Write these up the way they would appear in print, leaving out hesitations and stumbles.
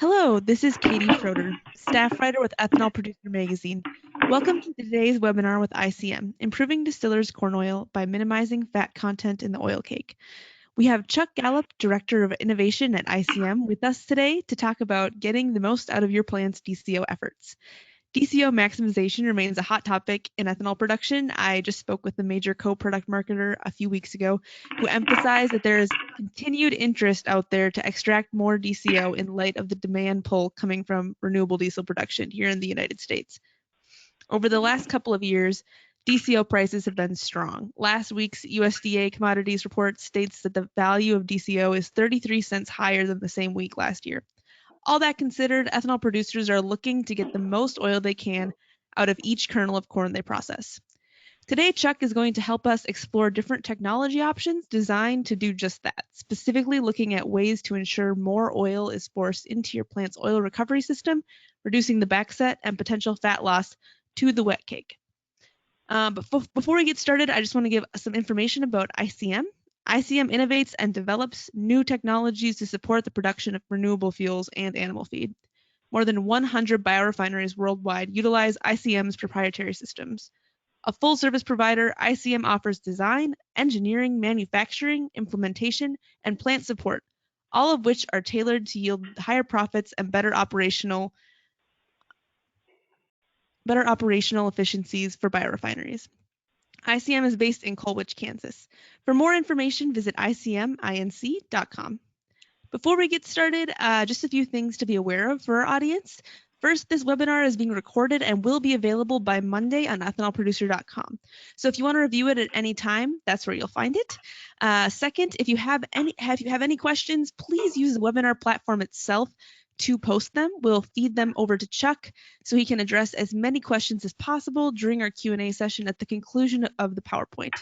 Hello, this is Katie Schroeder, staff writer with Ethanol Producer Magazine. Welcome to today's webinar with ICM, Improving Distillers Corn Oil by Minimizing Fat Content in the Oil Cake. We have Chuck Gallup, Director of Innovation at ICM, with us today to talk about getting the most out of your plant's DCO efforts. DCO maximization remains a hot topic in ethanol production. I just spoke with a major co-product marketer a few weeks ago who emphasized that there is continued interest out there to extract more DCO in light of the demand pull coming from renewable diesel production here in the United States. Over the last couple of years, DCO prices have been strong. Last week's USDA commodities report states that the value of DCO is 33 cents higher than the same week last year. All that considered, ethanol producers are looking to get the most oil they can out of each kernel of corn they process. Today, Chuck is going to help us explore different technology options designed to do just that, specifically looking at ways to ensure more oil is forced into your plant's oil recovery system, reducing the backset and potential fat loss to the wet cake. But before we get started, I just want to give some information about ICM. ICM innovates and develops new technologies to support the production of renewable fuels and animal feed. More than 100 biorefineries worldwide utilize ICM's proprietary systems. A full-service provider, ICM offers design, engineering, manufacturing, implementation, and plant support, all of which are tailored to yield higher profits and better operational efficiencies for biorefineries. ICM is based in Colwich, Kansas. For more information, visit icminc.com. Before we get started, just a few things to be aware of for our audience. First, this webinar is being recorded and will be available by Monday on ethanolproducer.com. So if you want to review it at any time, that's where you'll find it. Second, if you have any questions, please use the webinar platform itself to post them. We'll feed them over to Chuck so he can address as many questions as possible during our Q&A session at the conclusion of the PowerPoint.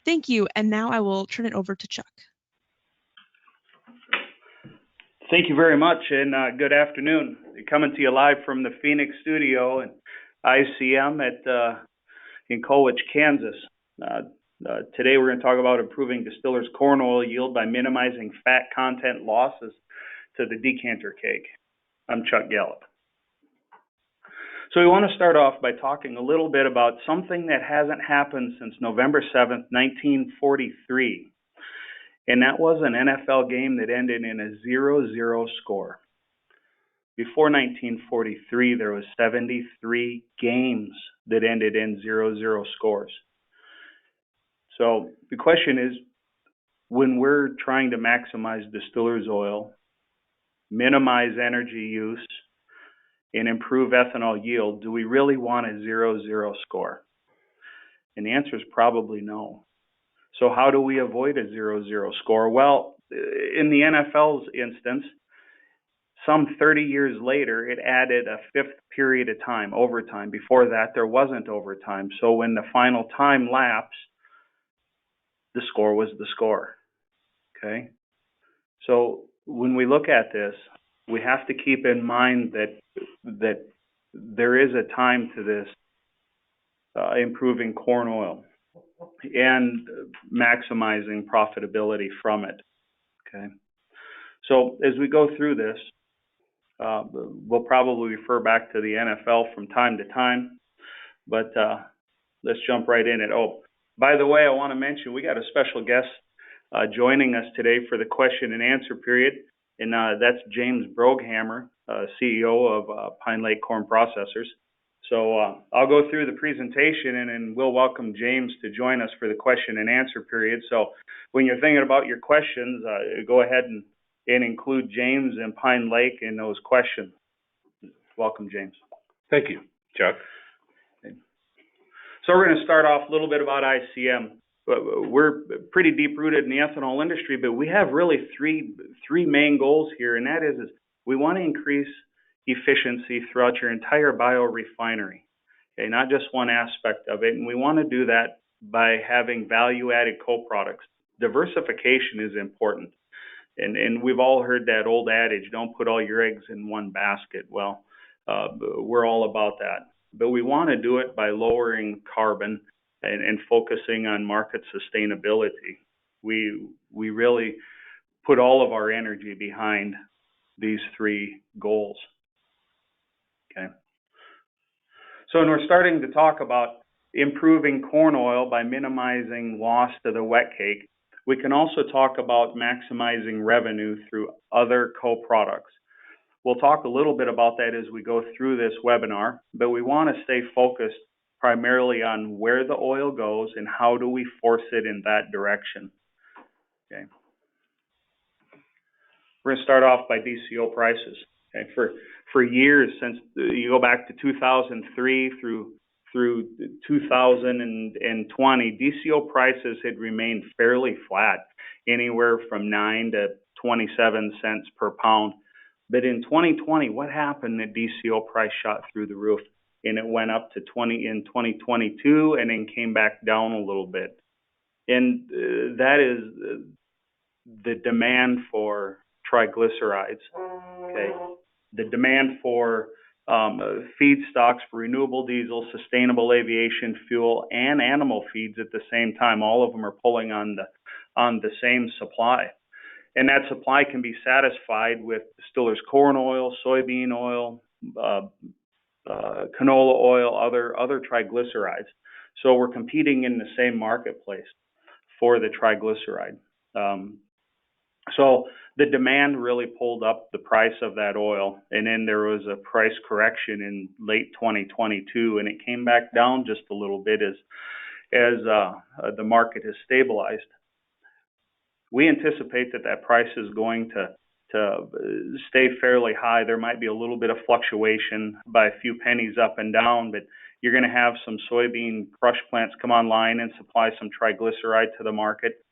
Thank you, and now I will turn it over to Chuck. Thank you very much, and good afternoon. Coming to you live from the Phoenix studio and ICM in Colwich, Kansas. Today we're going to talk about improving distillers corn oil yield by minimizing fat content losses to the decanter cake. I'm Chuck Gallup. So we want to start off by talking a little bit about something that hasn't happened since November 7th, 1943. And that was an NFL game that ended in a 0-0 score. Before 1943, there was 73 games that ended in 0-0 scores. So the question is, when we're trying to maximize distillers oil, minimize energy use, and improve ethanol yield, do we really want a 0-0 score? And the answer is probably no. So how do we avoid a 0-0 score? Well, in the NFL's instance, some 30 years later, it added a fifth period of time, overtime. Before that, there wasn't overtime. So when the final time lapsed, the score was the score. Okay? So when we look at this, we have to keep in mind that there is a time to this improving corn oil and maximizing profitability from it. Okay. So as we go through this, we'll probably refer back to the NFL from time to time, but let's jump right in it. Oh, by the way, I want to mention we got a special guest joining us today for the question and answer period, and that's James Broghammer, CEO of Pine Lake Corn Processors. So I'll go through the presentation and then we'll welcome James to join us for the question and answer period. So when you're thinking about your questions, go ahead and include James and Pine Lake in those questions. Welcome, James. Thank you, Chuck. So we're going to start off a little bit about ICM. We're pretty deep-rooted in the ethanol industry, but we have really three main goals here, and that is we want to increase efficiency throughout your entire biorefinery, okay, not just one aspect of it. And we want to do that by having value-added co-products. Diversification is important. And we've all heard that old adage, don't put all your eggs in one basket. Well, we're all about that. But we want to do it by lowering carbon and focusing on market sustainability. We really put all of our energy behind these three goals. Okay. So when we're starting to talk about improving corn oil by minimizing loss to the wet cake, we can also talk about maximizing revenue through other co-products. We'll talk a little bit about that as we go through this webinar, but we want to stay focused primarily on where the oil goes and how do we force it in that direction. Okay. We're going to start off by DCO prices. Okay. For years, since you go back to 2003 through 2020, DCO prices had remained fairly flat, anywhere from 9 to 27 cents per pound. But in 2020, what happened? The DCO price shot through the roof, and it went up to 20 in 2022, and then came back down a little bit. And that is the demand for triglycerides. Okay, the demand for feedstocks for renewable diesel, sustainable aviation fuel, and animal feeds at the same time. All of them are pulling on the same supply. And that supply can be satisfied with distillers corn oil, soybean oil, canola oil, other triglycerides. So we're competing in the same marketplace for the triglyceride. So the demand really pulled up the price of that oil, and then there was a price correction in late 2022, and it came back down just a little bit as the market has stabilized. We anticipate that price is going to stay fairly high. There might be a little bit of fluctuation by a few pennies up and down, but you're going to have some soybean crush plants come online and supply some triglyceride to the market.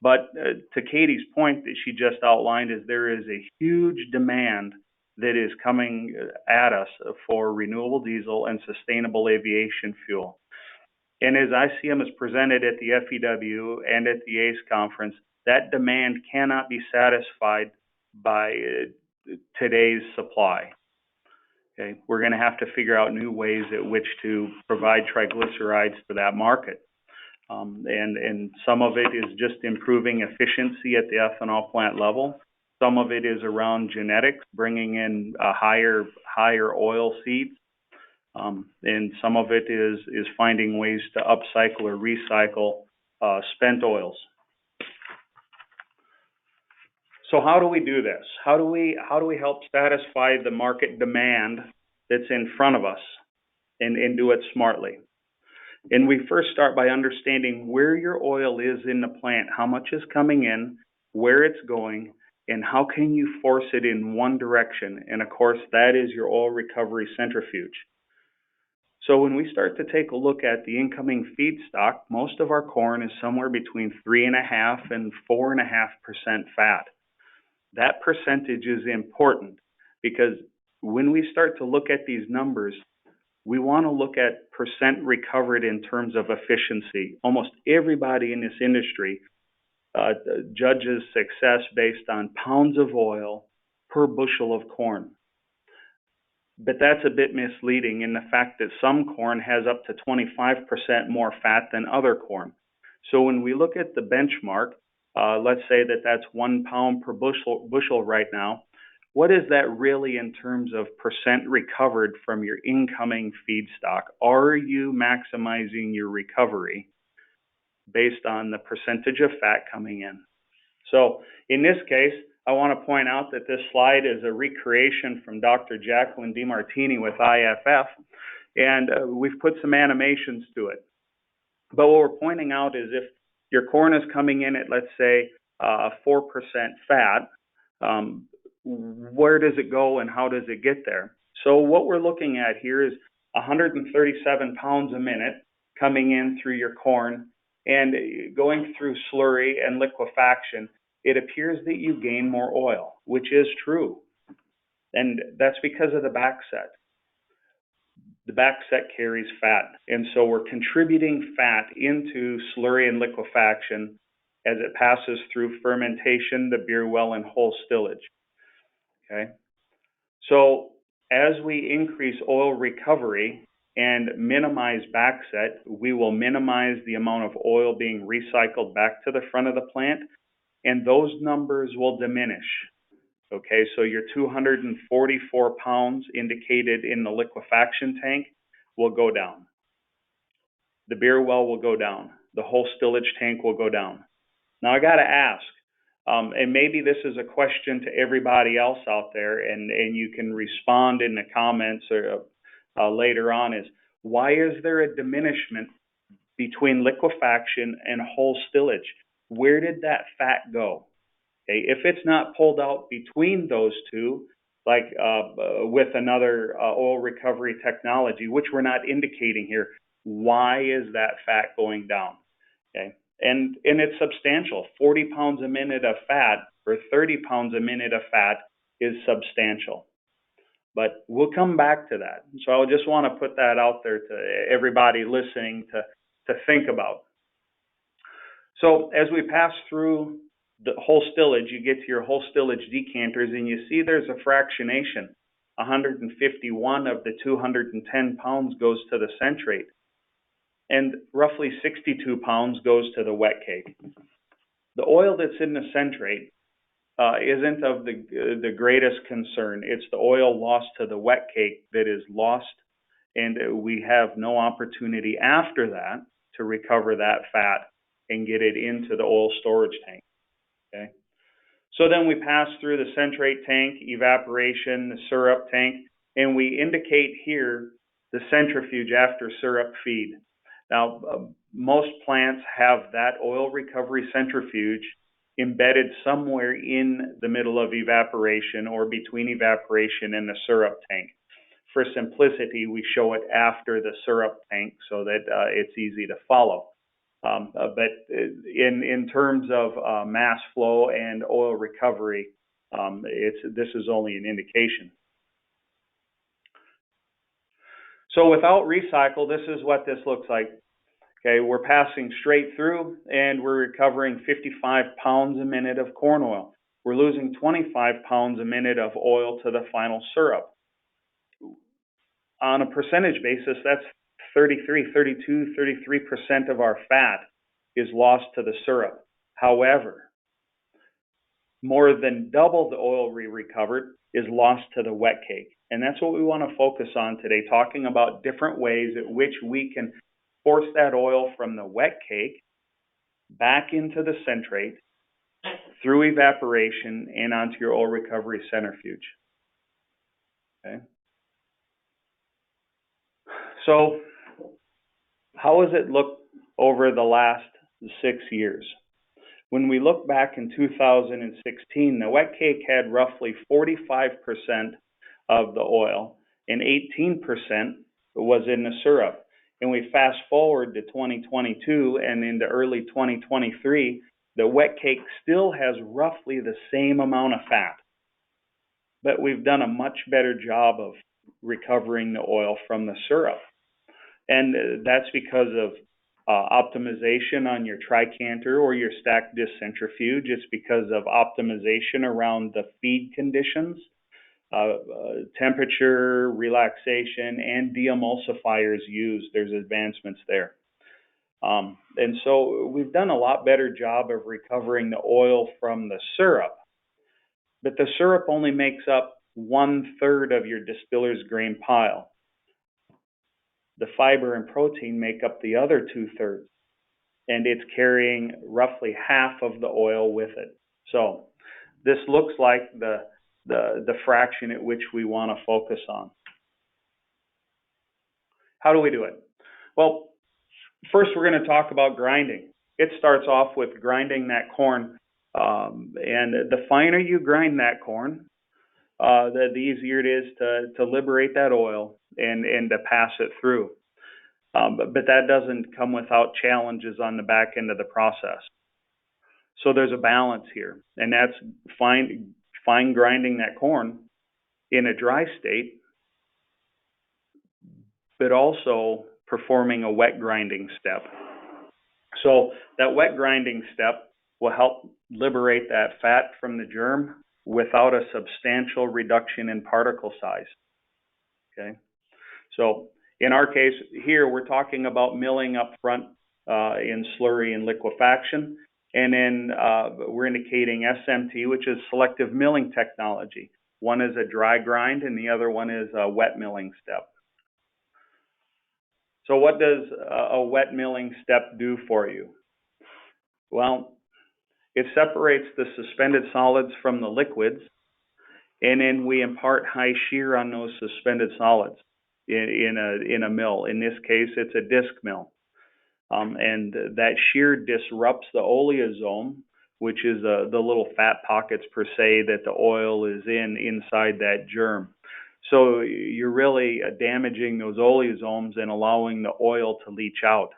But to Katie's point that she just outlined, is there is a huge demand that is coming at us for renewable diesel and sustainable aviation fuel. And as ICM is presented at the FEW and at the ACE conference, that demand cannot be satisfied by today's supply. Okay, we're going to have to figure out new ways at which to provide triglycerides for that market. And some of it is just improving efficiency at the ethanol plant level. Some of it is around genetics, bringing in higher oil seeds. And some of it is finding ways to upcycle or recycle spent oils. So how do we do this? How do we help satisfy the market demand that's in front of us and do it smartly? And we first start by understanding where your oil is in the plant, how much is coming in, where it's going, and how can you force it in one direction. And of course, that is your oil recovery centrifuge. So when we start to take a look at the incoming feedstock, most of our corn is somewhere between 3.5% and 4.5% fat. That percentage is important because when we start to look at these numbers, we want to look at percent recovered in terms of efficiency. Almost everybody in this industry judges success based on pounds of oil per bushel of corn. But that's a bit misleading in the fact that some corn has up to 25% more fat than other corn. So when we look at the benchmark, let's say that's 1 pound per bushel right now. What is that really in terms of percent recovered from your incoming feedstock? Are you maximizing your recovery based on the percentage of fat coming in? So in this case, I want to point out that this slide is a recreation from Dr. Jacqueline DeMartini with IFF, and we've put some animations to it. But what we're pointing out is if your corn is coming in at, let's say, 4% fat, where does it go and how does it get there? So what we're looking at here is 137 pounds a minute coming in through your corn and going through slurry and liquefaction. It appears that you gain more oil, which is true. And that's because of the backset. The backset carries fat. And so we're contributing fat into slurry and liquefaction as it passes through fermentation, the beer well, and whole stillage. Okay. So as we increase oil recovery and minimize backset, we will minimize the amount of oil being recycled back to the front of the plant, and those numbers will diminish. Okay, so your 244 pounds indicated in the liquefaction tank will go down. The beer well will go down. The whole stillage tank will go down. Now I got to ask, and maybe this is a question to everybody else out there, and you can respond in the comments or later on, is why is there a diminishment between liquefaction and whole stillage? Where did that fat go? Okay, if it's not pulled out between those two, like with another oil recovery technology, which we're not indicating here, why is that fat going down? Okay, and it's substantial. 40 pounds a minute of fat or 30 pounds a minute of fat is substantial. But we'll come back to that. So I just want to put that out there to everybody listening to think about. So as we pass through the whole stillage, you get to your whole stillage decanters and you see there's a fractionation. 151 of the 210 pounds goes to the centrate, and roughly 62 pounds goes to the wet cake. The oil that's in the centrate isn't of the greatest concern. It's the oil lost to the wet cake that is lost, and we have no opportunity after that to recover that fat and get it into the oil storage tank. Okay. So then we pass through the centrate tank, evaporation, the syrup tank, and we indicate here the centrifuge after syrup feed. Now, most plants have that oil recovery centrifuge embedded somewhere in the middle of evaporation or between evaporation and the syrup tank. For simplicity, we show it after the syrup tank so that it's easy to follow. But in terms of mass flow and oil recovery, this is only an indication. So without recycle, this is what this looks like. Okay, we're passing straight through and we're recovering 55 pounds a minute of corn oil. We're losing 25 pounds a minute of oil to the final syrup. On a percentage basis, that's 33, 32, 33% of our fat is lost to the syrup. However, more than double the oil we recovered is lost to the wet cake. And that's what we want to focus on today, talking about different ways at which we can force that oil from the wet cake back into the centrate through evaporation and onto your oil recovery centrifuge. Okay. So how has it looked over the last 6 years? When we look back in 2016, the wet cake had roughly 45% of the oil and 18% was in the syrup. And we fast forward to 2022 and into early 2023, the wet cake still has roughly the same amount of fat. But we've done a much better job of recovering the oil from the syrup. And that's because of optimization on your tricanter or your stacked disc centrifuge. It's because of optimization around the feed conditions, temperature, relaxation, and deemulsifiers used. There's advancements there. And so we've done a lot better job of recovering the oil from the syrup. But the syrup only makes up 1/3 of your distiller's grain pile. The fiber and protein make up the other 2/3, and it's carrying roughly half of the oil with it. So this looks like the fraction at which we want to focus on. How do we do it? Well, first we're going to talk about grinding. It starts off with grinding that corn, and the finer you grind that corn, the easier it is to liberate that oil and to pass it through. But that doesn't come without challenges on the back end of the process. So there's a balance here, and that's fine grinding that corn in a dry state, but also performing a wet grinding step. So that wet grinding step will help liberate that fat from the germ without a substantial reduction in particle size. Okay, so in our case here, we're talking about milling up front in slurry and liquefaction, And then we're indicating SMT, which is selective milling technology. One is a dry grind and the other one is a wet milling step. So what does a wet milling step do for you? Well, it separates the suspended solids from the liquids, and then we impart high shear on those suspended solids in a mill. In this case, it's a disc mill. And that shear disrupts the oleosome, which is the little fat pockets per se that the oil is inside that germ. So you're really damaging those oleosomes and allowing the oil to leach out.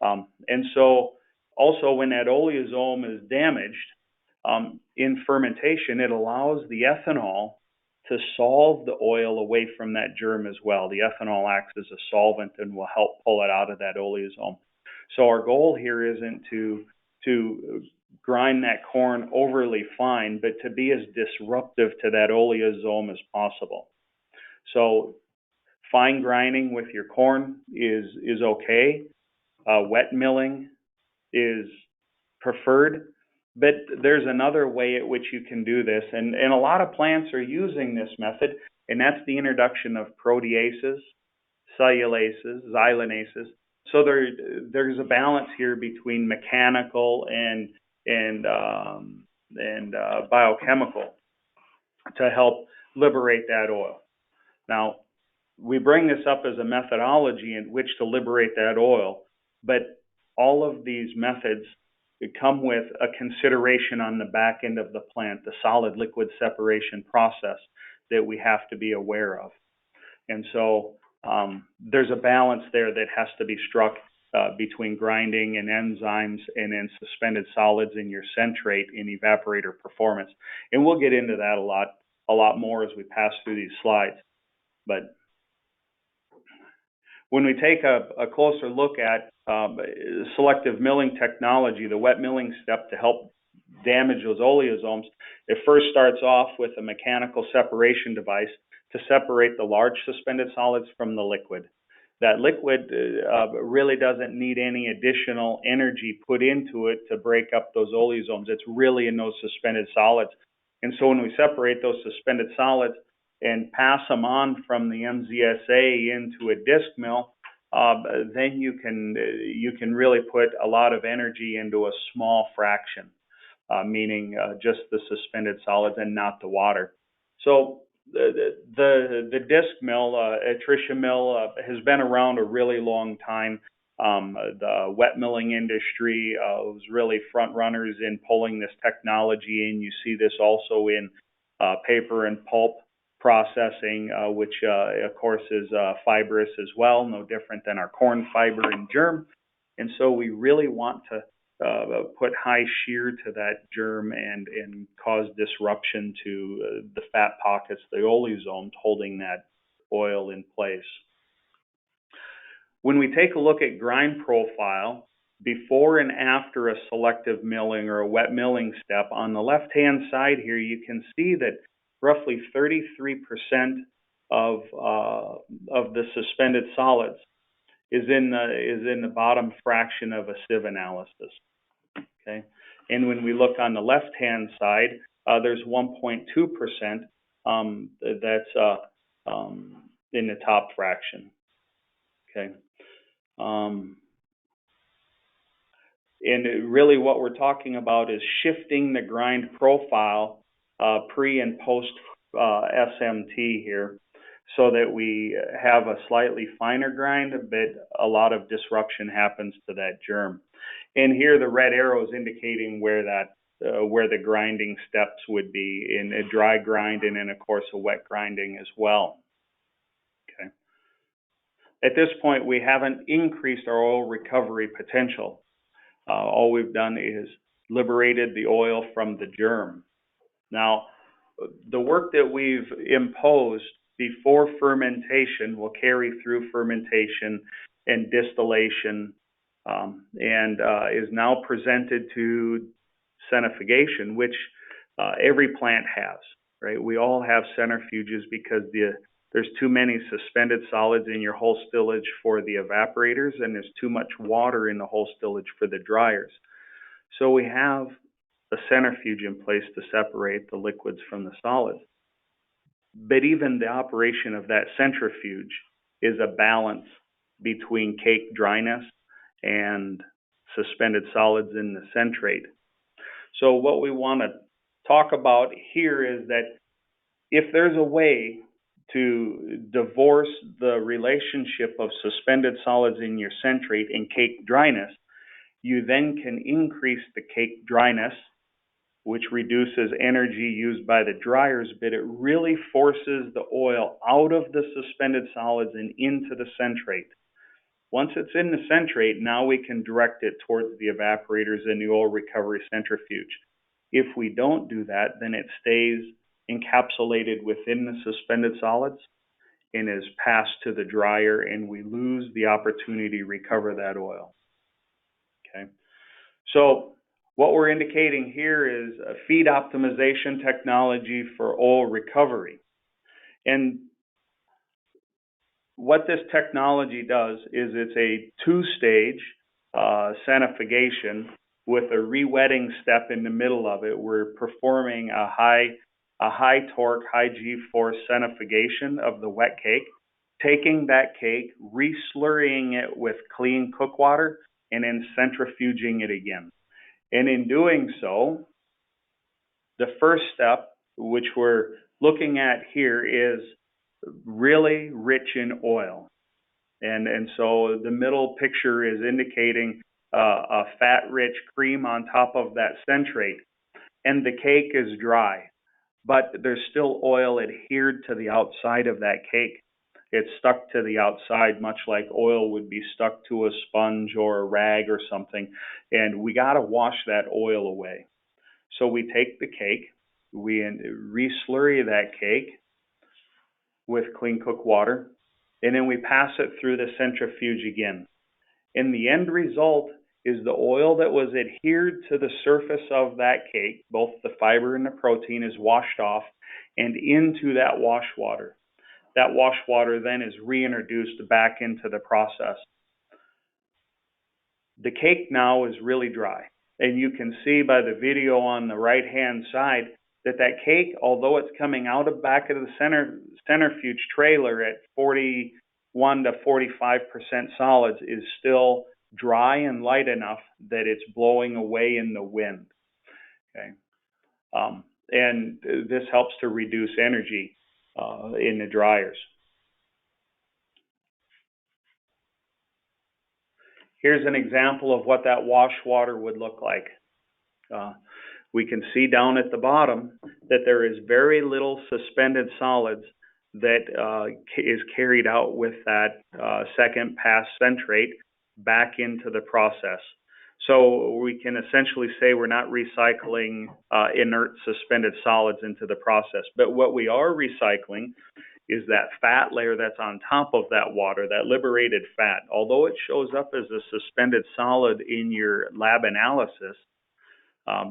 And so also when that oleosome is damaged in fermentation, it allows the ethanol to solve the oil away from that germ as well. The ethanol acts as a solvent and will help pull it out of that oleosome. So our goal here isn't to grind that corn overly fine, but to be as disruptive to that oleosome as possible. So fine grinding with your corn is okay. Wet milling is preferred, but there's another way at which you can do this, and a lot of plants are using this method, and that's the introduction of proteases, cellulases, xylenases. So there's a balance here between mechanical and biochemical to help liberate that oil. Now, we bring this up as a methodology in which to liberate that oil, but all of these methods come with a consideration on the back end of the plant, the solid liquid separation process that we have to be aware of. And so there's a balance there that has to be struck between grinding and enzymes and then suspended solids in your centrate in evaporator performance. And we'll get into that a lot more as we pass through these slides. But when we take a closer look at selective milling technology, the wet milling step to help damage those oleosomes, it first starts off with a mechanical separation device to separate the large suspended solids from the liquid. That liquid really doesn't need any additional energy put into it to break up those oleosomes. It's really in those suspended solids. And so when we separate those suspended solids and pass them on from the MZSA into a disc mill, then you can really put a lot of energy into a small fraction, meaning just the suspended solids and not the water. So the disc mill, Attritia mill, has been around a really long time. The wet milling industry was really front runners in pulling this technology in. You see this also in paper and pulp processing, which of course is fibrous as well, no different than our corn fiber and germ. And so we really want to put high shear to that germ and cause disruption to the fat pockets, the oleosomes holding that oil in place. When we take a look at grind profile, before and after a selective milling or a wet milling step, on the left-hand side here, you can see that roughly 33% of the suspended solids is in the bottom fraction of a sieve analysis. Okay, and when we look on the left-hand side, there's 1.2% that's in the top fraction. Okay, and really what we're talking about is shifting the grind profile pre and post SMT here, so that we have a slightly finer grind, but a lot of disruption happens to that germ. And here the red arrow is indicating where the grinding steps would be in a dry grind and then of course a wet grinding as well. Okay. At this point, we haven't increased our oil recovery potential. All we've done is liberated the oil from the germ. Now, the work that we've imposed before fermentation will carry through fermentation and distillation and is now presented to centrifugation, which every plant has, right? We all have centrifuges because there's too many suspended solids in your whole stillage for the evaporators, and there's too much water in the whole stillage for the dryers. So we have a centrifuge in place to separate the liquids from the solids. But even the operation of that centrifuge is a balance between cake dryness and suspended solids in the centrate. So what we want to talk about here is that if there's a way to divorce the relationship of suspended solids in your centrate and cake dryness, you then can increase the cake dryness, which reduces energy used by the dryers, but it really forces the oil out of the suspended solids and into the centrate. Once it's in the centrate, now we can direct it towards the evaporators and the oil recovery centrifuge. If we don't do that, then it stays encapsulated within the suspended solids and is passed to the dryer, and we lose the opportunity to recover that oil. Okay. So what we're indicating here is a feed optimization technology for oil recovery. And what this technology does is it's a two-stage centrifugation with a re-wetting step in the middle of it. We're performing a high torque, high G-force centrifugation of the wet cake, taking that cake, re-slurrying it with clean cook water, and then centrifuging it again. And in doing so, the first step, which we're looking at here, is really rich in oil. And so the middle picture is indicating a fat-rich cream on top of that centrate. And the cake is dry, but there's still oil adhered to the outside of that cake. It's stuck to the outside, much like oil would be stuck to a sponge or a rag or something. And we got to wash that oil away. So we take the cake, we re-slurry that cake with clean cook water, and then we pass it through the centrifuge again. And the end result is the oil that was adhered to the surface of that cake, both the fiber and the protein, is washed off and into that wash water. That wash water then is reintroduced back into the process. The cake now is really dry. And you can see by the video on the right-hand side that cake, although it's coming out of back of the centrifuge trailer at 41 to 45% solids, is still dry and light enough that it's blowing away in the wind. Okay, and this helps to reduce energy in the dryers. Here's an example of what that wash water would look like. We can see down at the bottom that there is very little suspended solids that is carried out with that second pass centrate back into the process. So we can essentially say we're not recycling inert suspended solids into the process. But what we are recycling is that fat layer that's on top of that water, that liberated fat. Although it shows up as a suspended solid in your lab analysis,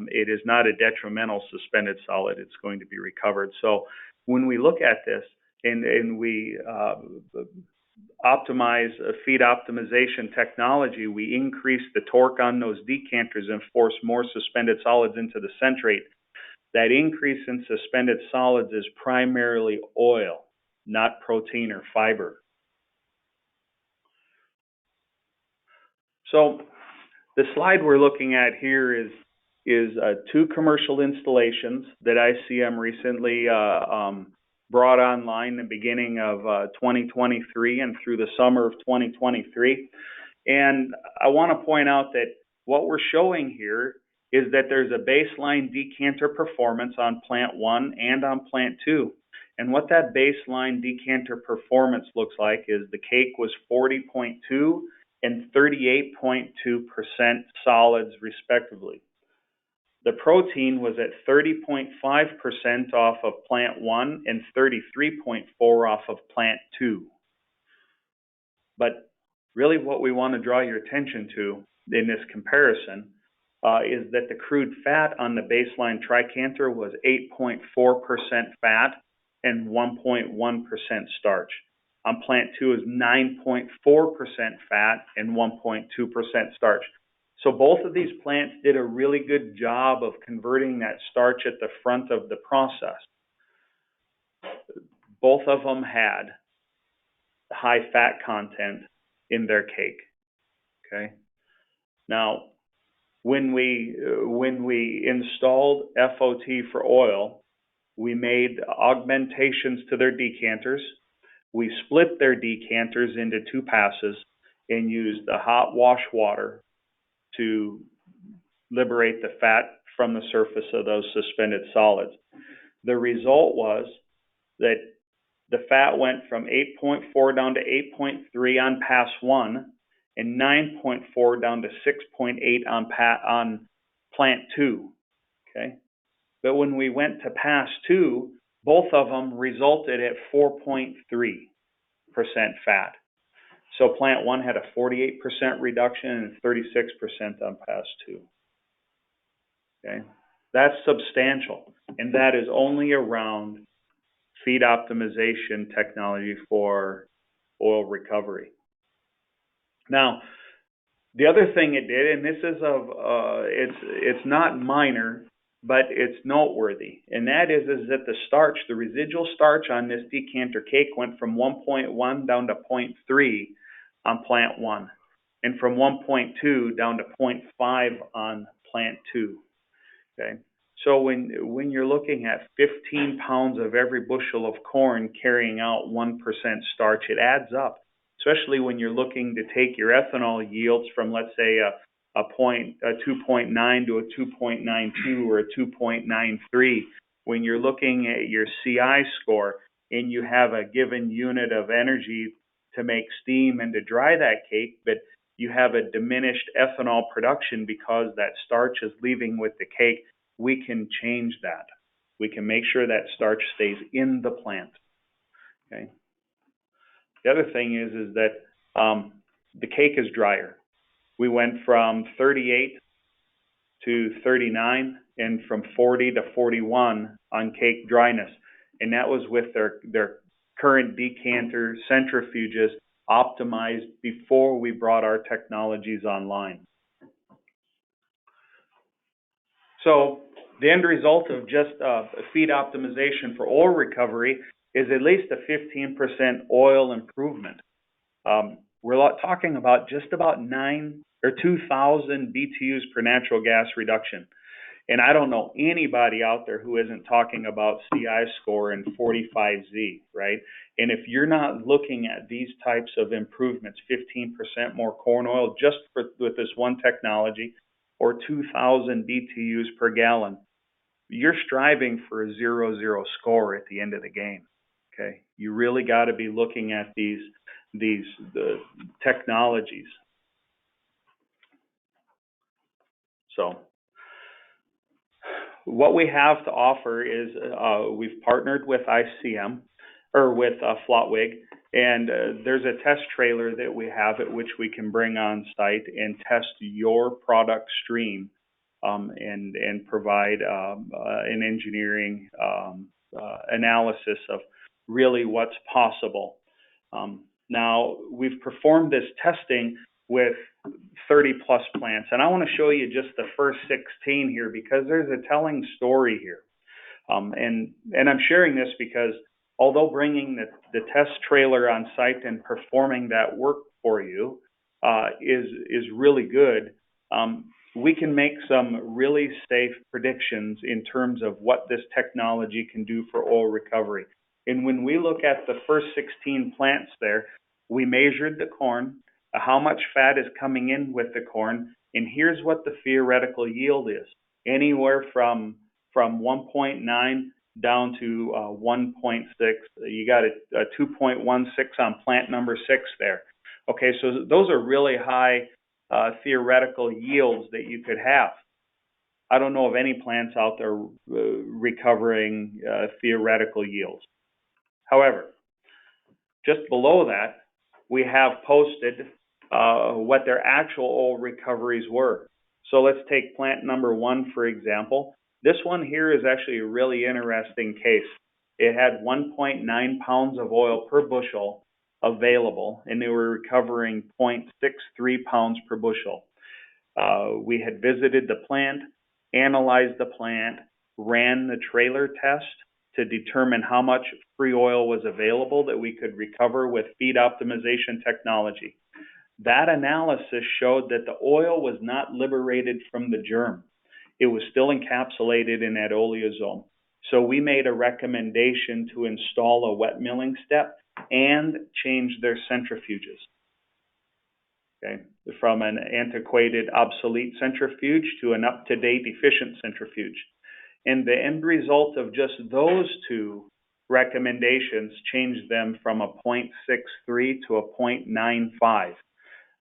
it is not a detrimental suspended solid. It's going to be recovered. So when we look at this and we optimize a feed optimization technology, we increase the torque on those decanters and force more suspended solids into the centrate. That increase in suspended solids is primarily oil, not protein or fiber. So the slide we're looking at here is two commercial installations that ICM recently brought online in the beginning of 2023 and through the summer of 2023. And I want to point out that what we're showing here is that there's a baseline decanter performance on plant 1 and on plant 2. And what that baseline decanter performance looks like is the cake was 40.2 and 38.2% solids respectively. The protein was at 30.5% off of plant 1 and 33.4% off of plant 2. But really what we want to draw your attention to in this comparison is that the crude fat on the baseline tricanter was 8.4% fat and 1.1% starch. On plant 2 is 9.4% fat and 1.2% starch. So both of these plants did a really good job of converting that starch at the front of the process. Both of them had high fat content in their cake. Okay. Now, when we installed FOT for oil, we made augmentations to their decanters. We split their decanters into 2 passes and used the hot wash water to liberate the fat from the surface of those suspended solids. The result was that the fat went from 8.4 down to 8.3 on pass 1 and 9.4 down to 6.8 on plant 2. Okay? But when we went to pass 2, both of them resulted at 4.3% fat. So plant 1 had a 48% reduction and 36% on pass 2. Okay? That's substantial, and that is only around feed optimization technology for oil recovery. Now, the other thing it did, and this is it's not minor, but it's noteworthy, and that is that the residual starch on this decanter cake went from 1.1 down to 0.3 on plant 1, and from 1.2 down to 0.5 on plant 2. Okay. So when you're looking at 15 pounds of every bushel of corn carrying out 1% starch, it adds up, especially when you're looking to take your ethanol yields from, let's say, a 2.9 to a 2.92 or a 2.93. When you're looking at your CI score and you have a given unit of energy to make steam and to dry that cake, but you have a diminished ethanol production because that starch is leaving with the cake, we can change that. We can make sure that starch stays in the plant. Okay. The other thing is that the cake is drier. We went from 38 to 39 and from 40 to 41 on cake dryness, and that was with their current decanter centrifuges optimized before we brought our technologies online. So the end result of just feed optimization for oil recovery is at least a 15% oil improvement. We're talking about just about 2,000 BTUs per natural gas reduction. And I don't know anybody out there who isn't talking about CI score and 45Z, right? And if you're not looking at these types of improvements, 15% more corn oil just with this one technology, or 2,000 BTUs per gallon, you're striving for a 0-0 score at the end of the game. Okay, you really got to be looking at the technologies. So what we have to offer is we've partnered with ICM or with Flotwig, and there's a test trailer that we have at which we can bring on site and test your product stream and provide an engineering analysis of really what's possible. Now, we've performed this testing with 30 plus plants, and I want to show you just the first 16 here because there's a telling story here. And I'm sharing this because although bringing the test trailer on site and performing that work for you is really good, we can make some really safe predictions in terms of what this technology can do for oil recovery. And when we look at the first 16 plants there, we measured the corn, how much fat is coming in with the corn, and here's what the theoretical yield is. Anywhere from 1.9 down to 1.6. You got a 2.16 on plant number 6 there. Okay, so those are really high theoretical yields that you could have. I don't know of any plants out there recovering theoretical yields. However, just below that, we have posted what their actual oil recoveries were. So let's take plant number 1, for example. This one here is actually a really interesting case. It had 1.9 pounds of oil per bushel available, and they were recovering 0.63 pounds per bushel. We had visited the plant, analyzed the plant, ran the trailer test to determine how much free oil was available that we could recover with feed optimization technology. That analysis showed that the oil was not liberated from the germ. It was still encapsulated in that oleosome. So we made a recommendation to install a wet milling step and change their centrifuges. Okay, from an antiquated, obsolete centrifuge to an up-to-date, efficient centrifuge. And the end result of just those two recommendations changed them from a 0.63 to a 0.95.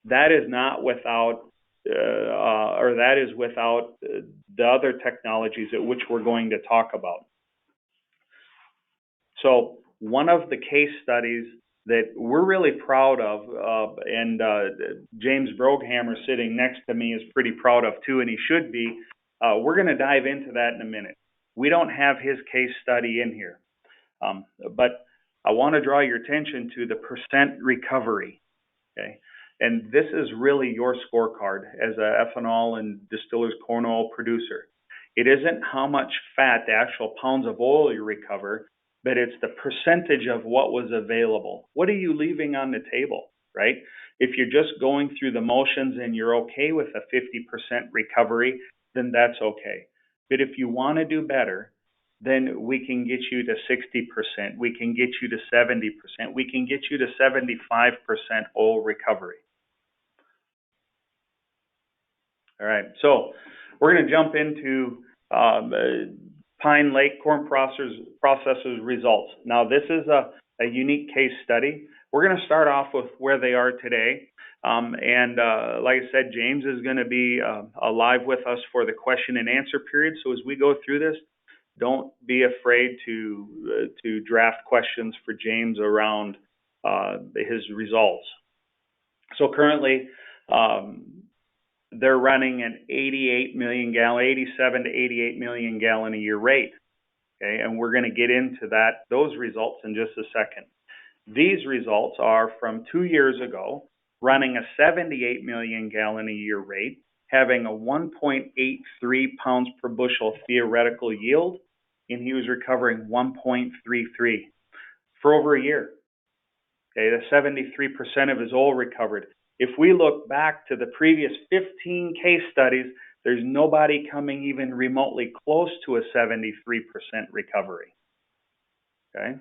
That is not without, that is without the other technologies at which we're going to talk about. So one of the case studies that we're really proud of, and James Broghammer sitting next to me is pretty proud of too, and he should be. We're going to dive into that in a minute. We don't have his case study in here, but I want to draw your attention to the percent recovery. Okay, and this is really your scorecard as a ethanol and distillers corn oil producer. It isn't how much fat, the actual pounds of oil you recover, but it's the percentage of what was available. What are you leaving on the table, right? If you're just going through the motions and you're okay with a 50% recovery, then that's okay. But if you want to do better, then we can get you to 60%. We can get you to 70%. We can get you to 75% oil recovery. All right, so we're going to jump into Pine Lake Corn Processors results. Now, this is a unique case study. We're going to start off with where they are today. Like I said, James is going to be live with us for the question and answer period. So as we go through this, don't be afraid to draft questions for James around his results. So currently, they're running an 87 to 88 million gallon a year rate. Okay, and we're going to get into those results in just a second. These results are from 2 years ago, running a 78 million gallon a year rate, having a 1.83 pounds per bushel theoretical yield, and he was recovering 1.33 for over a year. Okay, the 73% of his oil recovered. If we look back to the previous 15 case studies, there's nobody coming even remotely close to a 73% recovery. Okay,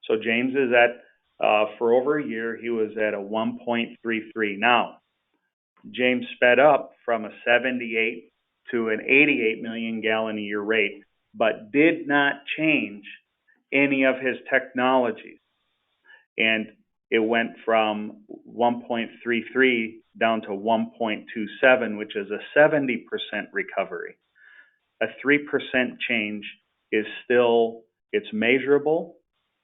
so James is at, for over a year, he was at a 1.33. Now, James sped up from a 78 to an 88 million gallon a year rate, but did not change any of his technologies. And it went from 1.33 down to 1.27, which is a 70% recovery. A 3% change is still, it's measurable,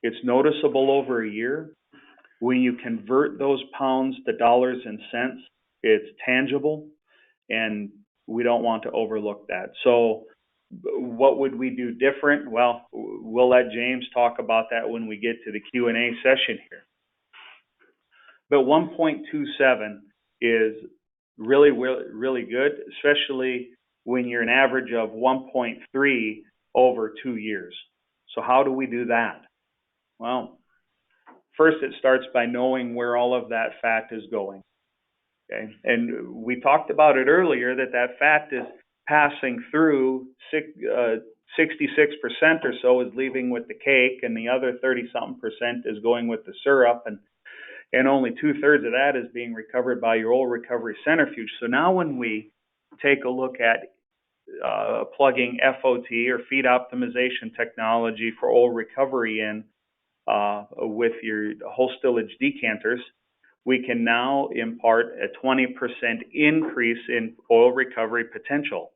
it's noticeable over a year. When you convert those pounds to dollars and cents, it's tangible, and we don't want to overlook that. So what would we do different? Well, we'll let James talk about that when we get to the Q&A session here. But 1.27 is really, really, really good, especially when you're an average of 1.3 over 2 years. So how do we do that? Well, first it starts by knowing where all of that fat is going. Okay, and we talked about it earlier that fat is passing through 66% or so is leaving with the cake, and the other 30-something% is going with the syrup, and only 2/3 of that is being recovered by your oil recovery centrifuge. So now when we take a look at plugging FOT or feed optimization technology for oil recovery in with your whole stillage decanters, we can now impart a 20% increase in oil recovery potential.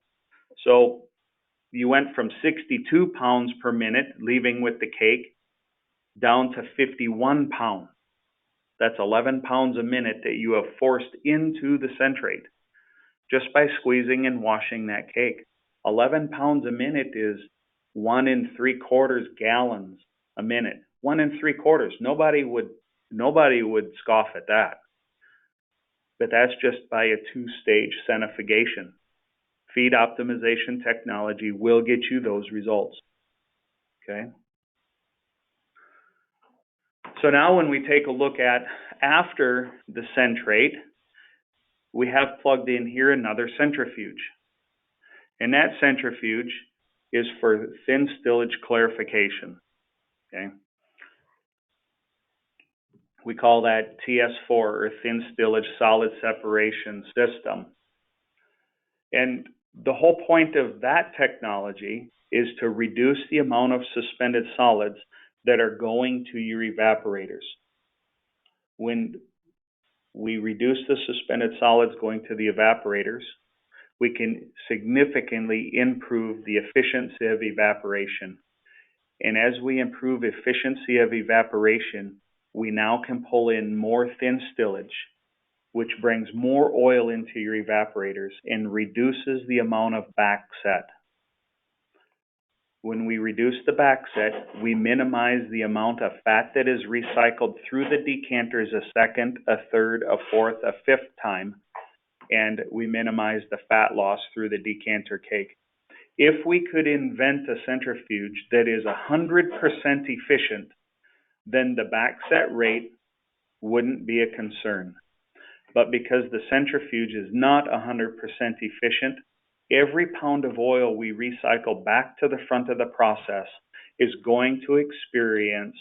So you went from 62 pounds per minute leaving with the cake down to 51 pounds. That's 11 pounds a minute that you have forced into the centrate just by squeezing and washing that cake. 11 pounds a minute is 1 3/4 gallons a minute. 1 3/4. Nobody would scoff at that. but that's just by a two-stage centrifugation. Feed optimization technology will get you those results. Okay. So now when we take a look at after the centrate, we have plugged in here another centrifuge. And that centrifuge is for thin stillage clarification. Okay. We call that TS4, or thin stillage solid separation system. And the whole point of that technology is to reduce the amount of suspended solids that are going to your evaporators. When we reduce the suspended solids going to the evaporators, we can significantly improve the efficiency of evaporation. And as we improve efficiency of evaporation, we now can pull in more thin stillage, which brings more oil into your evaporators and reduces the amount of backset. When we reduce the backset, we minimize the amount of fat that is recycled through the decanters a second, a third, a fourth, a fifth time, and we minimize the fat loss through the decanter cake. If we could invent a centrifuge that is 100% efficient, then the backset rate wouldn't be a concern. But because the centrifuge is not 100% efficient, every pound of oil we recycle back to the front of the process is going to experience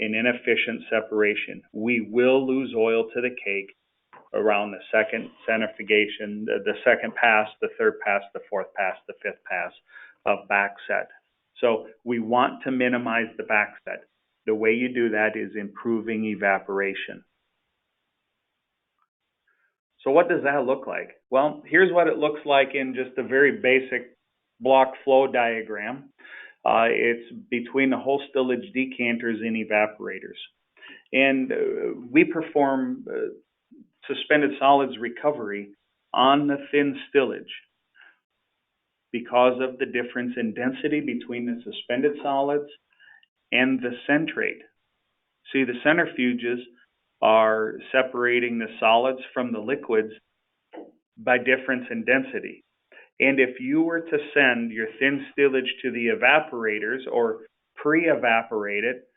an inefficient separation. We will lose oil to the cake around the second centrifugation, the second pass, the third pass, the fourth pass, the fifth pass of backset. So we want to minimize the backset. The way you do that is improving evaporation. So what does that look like? Well, here's what it looks like in just a very basic block flow diagram. It's between the whole stillage decanters and evaporators. And we perform suspended solids recovery on the thin stillage because of the difference in density between the suspended solids and the centrate. See, the centrifuges are separating the solids from the liquids by difference in density. And if you were to send your thin stillage to the evaporators or pre-evaporate it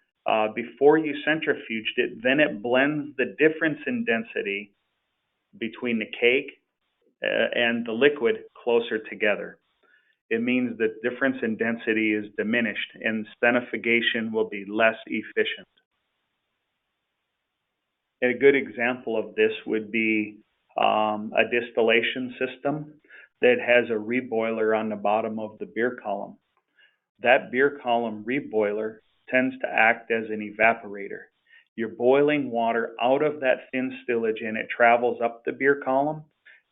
before you centrifuged it, then it blends the difference in density between the cake and the liquid closer together. It means that difference in density is diminished and centrifugation will be less efficient. And a good example of this would be a distillation system that has a reboiler on the bottom of the beer column. That beer column reboiler tends to act as an evaporator. You're boiling water out of that thin stillage and it travels up the beer column,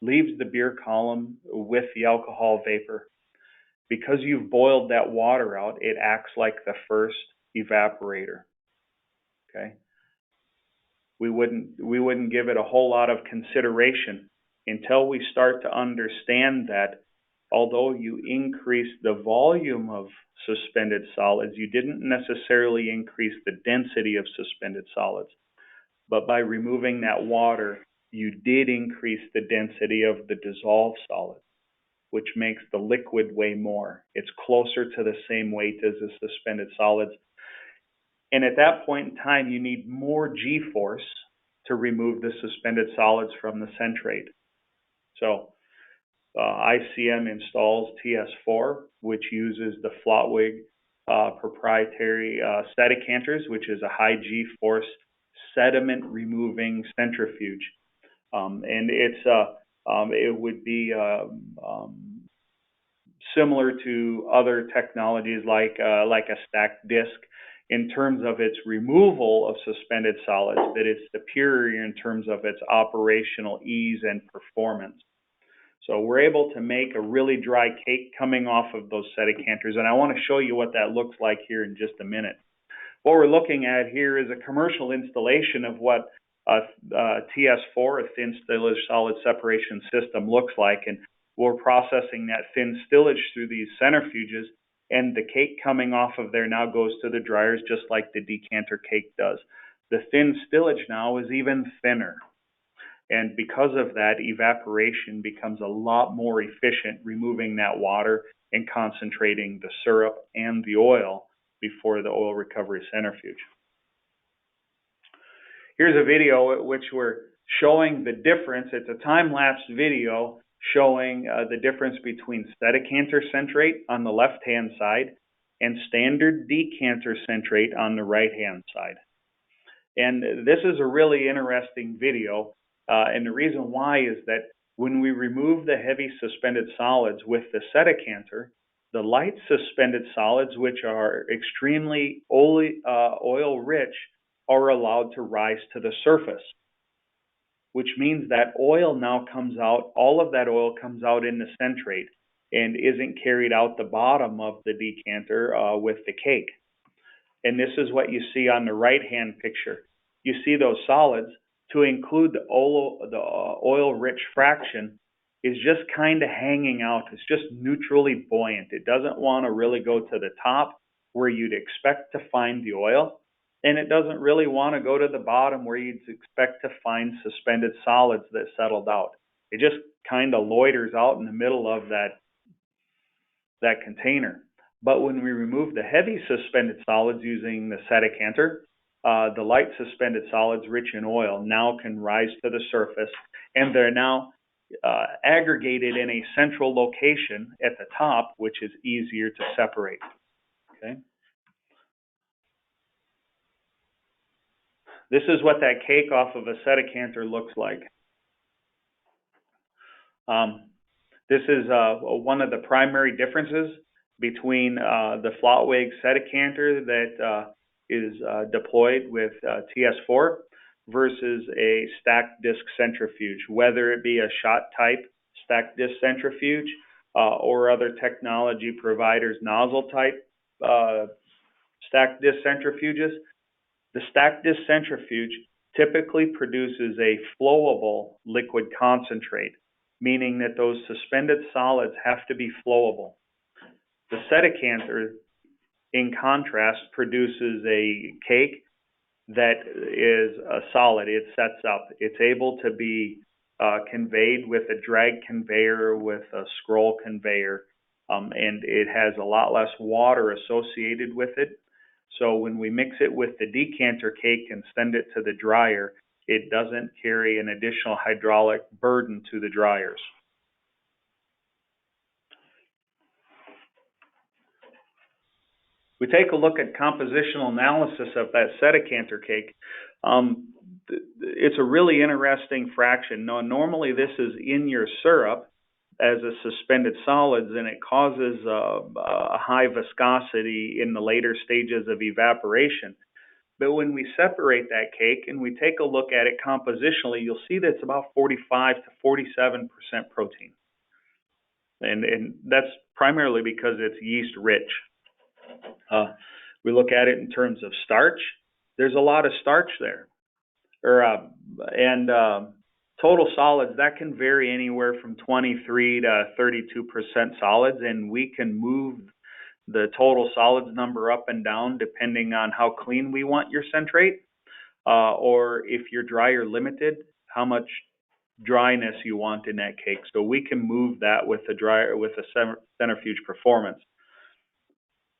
leaves the beer column with the alcohol vapor. Because you've boiled that water out, it acts like the first evaporator. Okay? We wouldn't give it a whole lot of consideration until we start to understand that although you increase the volume of suspended solids, you didn't necessarily increase the density of suspended solids. But by removing that water, you did increase the density of the dissolved solid, which makes the liquid weigh more. It's closer to the same weight as the suspended solids. And at that point in time, you need more G-force to remove the suspended solids from the centrate. So ICM installs TS4, which uses the Flotwig proprietary Decanters, which is a high G-force sediment removing centrifuge. And it would be similar to other technologies like a stacked disc in terms of its removal of suspended solids, but it's superior in terms of its operational ease and performance. So we're able to make a really dry cake coming off of those decanters, and I want to show you what that looks like here in just a minute. What we're looking at here is a commercial installation of what a TS4, a thin stillage solid separation system, looks like, and we're processing that thin stillage through these centrifuges, and the cake coming off of there now goes to the dryers just like the decanter cake does. The thin stillage now is even thinner. And because of that, evaporation becomes a lot more efficient, removing that water and concentrating the syrup and the oil before the oil recovery centrifuge. Here's a video which we're showing the difference. It's a time-lapse video showing the difference between Decanter centrate on the left-hand side and standard decanter centrate on the right-hand side. And this is a really interesting video, and the reason why is that when we remove the heavy suspended solids with the Decanter, the light suspended solids, which are extremely oil-rich, are allowed to rise to the surface, which means that oil now comes out, all of that oil comes out in the centrate and isn't carried out the bottom of the decanter with the cake. And this is what you see on the right-hand picture. You see those solids, to include the oil-rich fraction, is just kind of hanging out. It's just neutrally buoyant. It doesn't want to really go to the top where you'd expect to find the oil, and it doesn't really want to go to the bottom where you'd expect to find suspended solids that settled out. It just kind of loiters out in the middle of that container. But when we remove the heavy suspended solids using the Decanter, the light suspended solids rich in oil now can rise to the surface, and they're now aggregated in a central location at the top, which is easier to separate. Okay. This is what that cake off of a Decanter looks like. This is one of the primary differences between the Flatweg Decanter that is deployed with TS4 versus a stacked disc centrifuge, whether it be a shot type stacked disc centrifuge or other technology providers nozzle type stacked disc centrifuges. The stacked disc centrifuge typically produces a flowable liquid concentrate, meaning that those suspended solids have to be flowable. The Decanter, in contrast, produces a cake that is a solid. It sets up. It's able to be conveyed with a drag conveyor, with a scroll conveyor, and it has a lot less water associated with it. So when we mix it with the decanter cake and send it to the dryer, it doesn't carry an additional hydraulic burden to the dryers. We take a look at compositional analysis of that Decanter cake. It's a really interesting fraction. Now, normally this is in your syrup as a suspended solids, and it causes a high viscosity in the later stages of evaporation. But when we separate that cake and we take a look at it compositionally, you'll see that it's about 45 to 47% protein. And that's primarily because it's yeast rich. We look at it in terms of starch. There's a lot of starch there. Total solids, that can vary anywhere from 23 to 32% solids, and we can move the total solids number up and down depending on how clean we want your centrate, or if you're dryer limited, how much dryness you want in that cake. So we can move that with a centrifuge performance.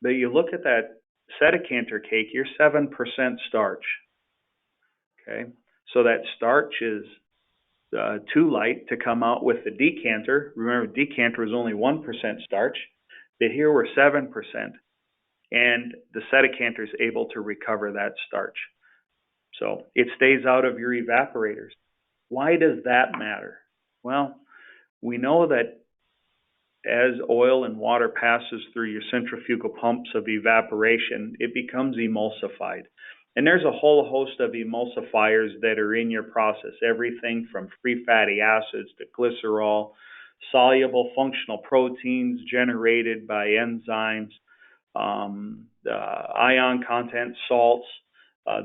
But you look at that Decanter cake, you're 7% starch. Okay, so that starch is too light to come out with the decanter. Remember, decanter is only 1% starch, but here we're 7%, and the Decanter is able to recover that starch. So it stays out of your evaporators. Why does that matter? Well, we know that as oil and water passes through your centrifugal pumps of evaporation, it becomes emulsified. And there's a whole host of emulsifiers that are in your process, everything from free fatty acids to glycerol, soluble functional proteins generated by enzymes, ion content, salts,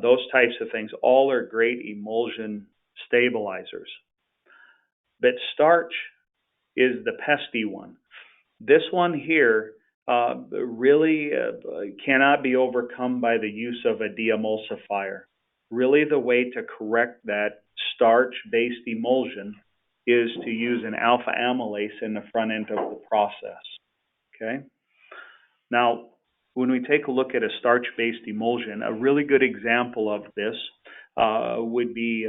those types of things. All are great emulsion stabilizers. But starch is the pesky one. This one here really cannot be overcome by the use of a deemulsifier. really the way to correct that starch-based emulsion is to use an alpha amylase in the front end of the process. Okay? Now, when we take a look at a starch-based emulsion, a really good example of this would be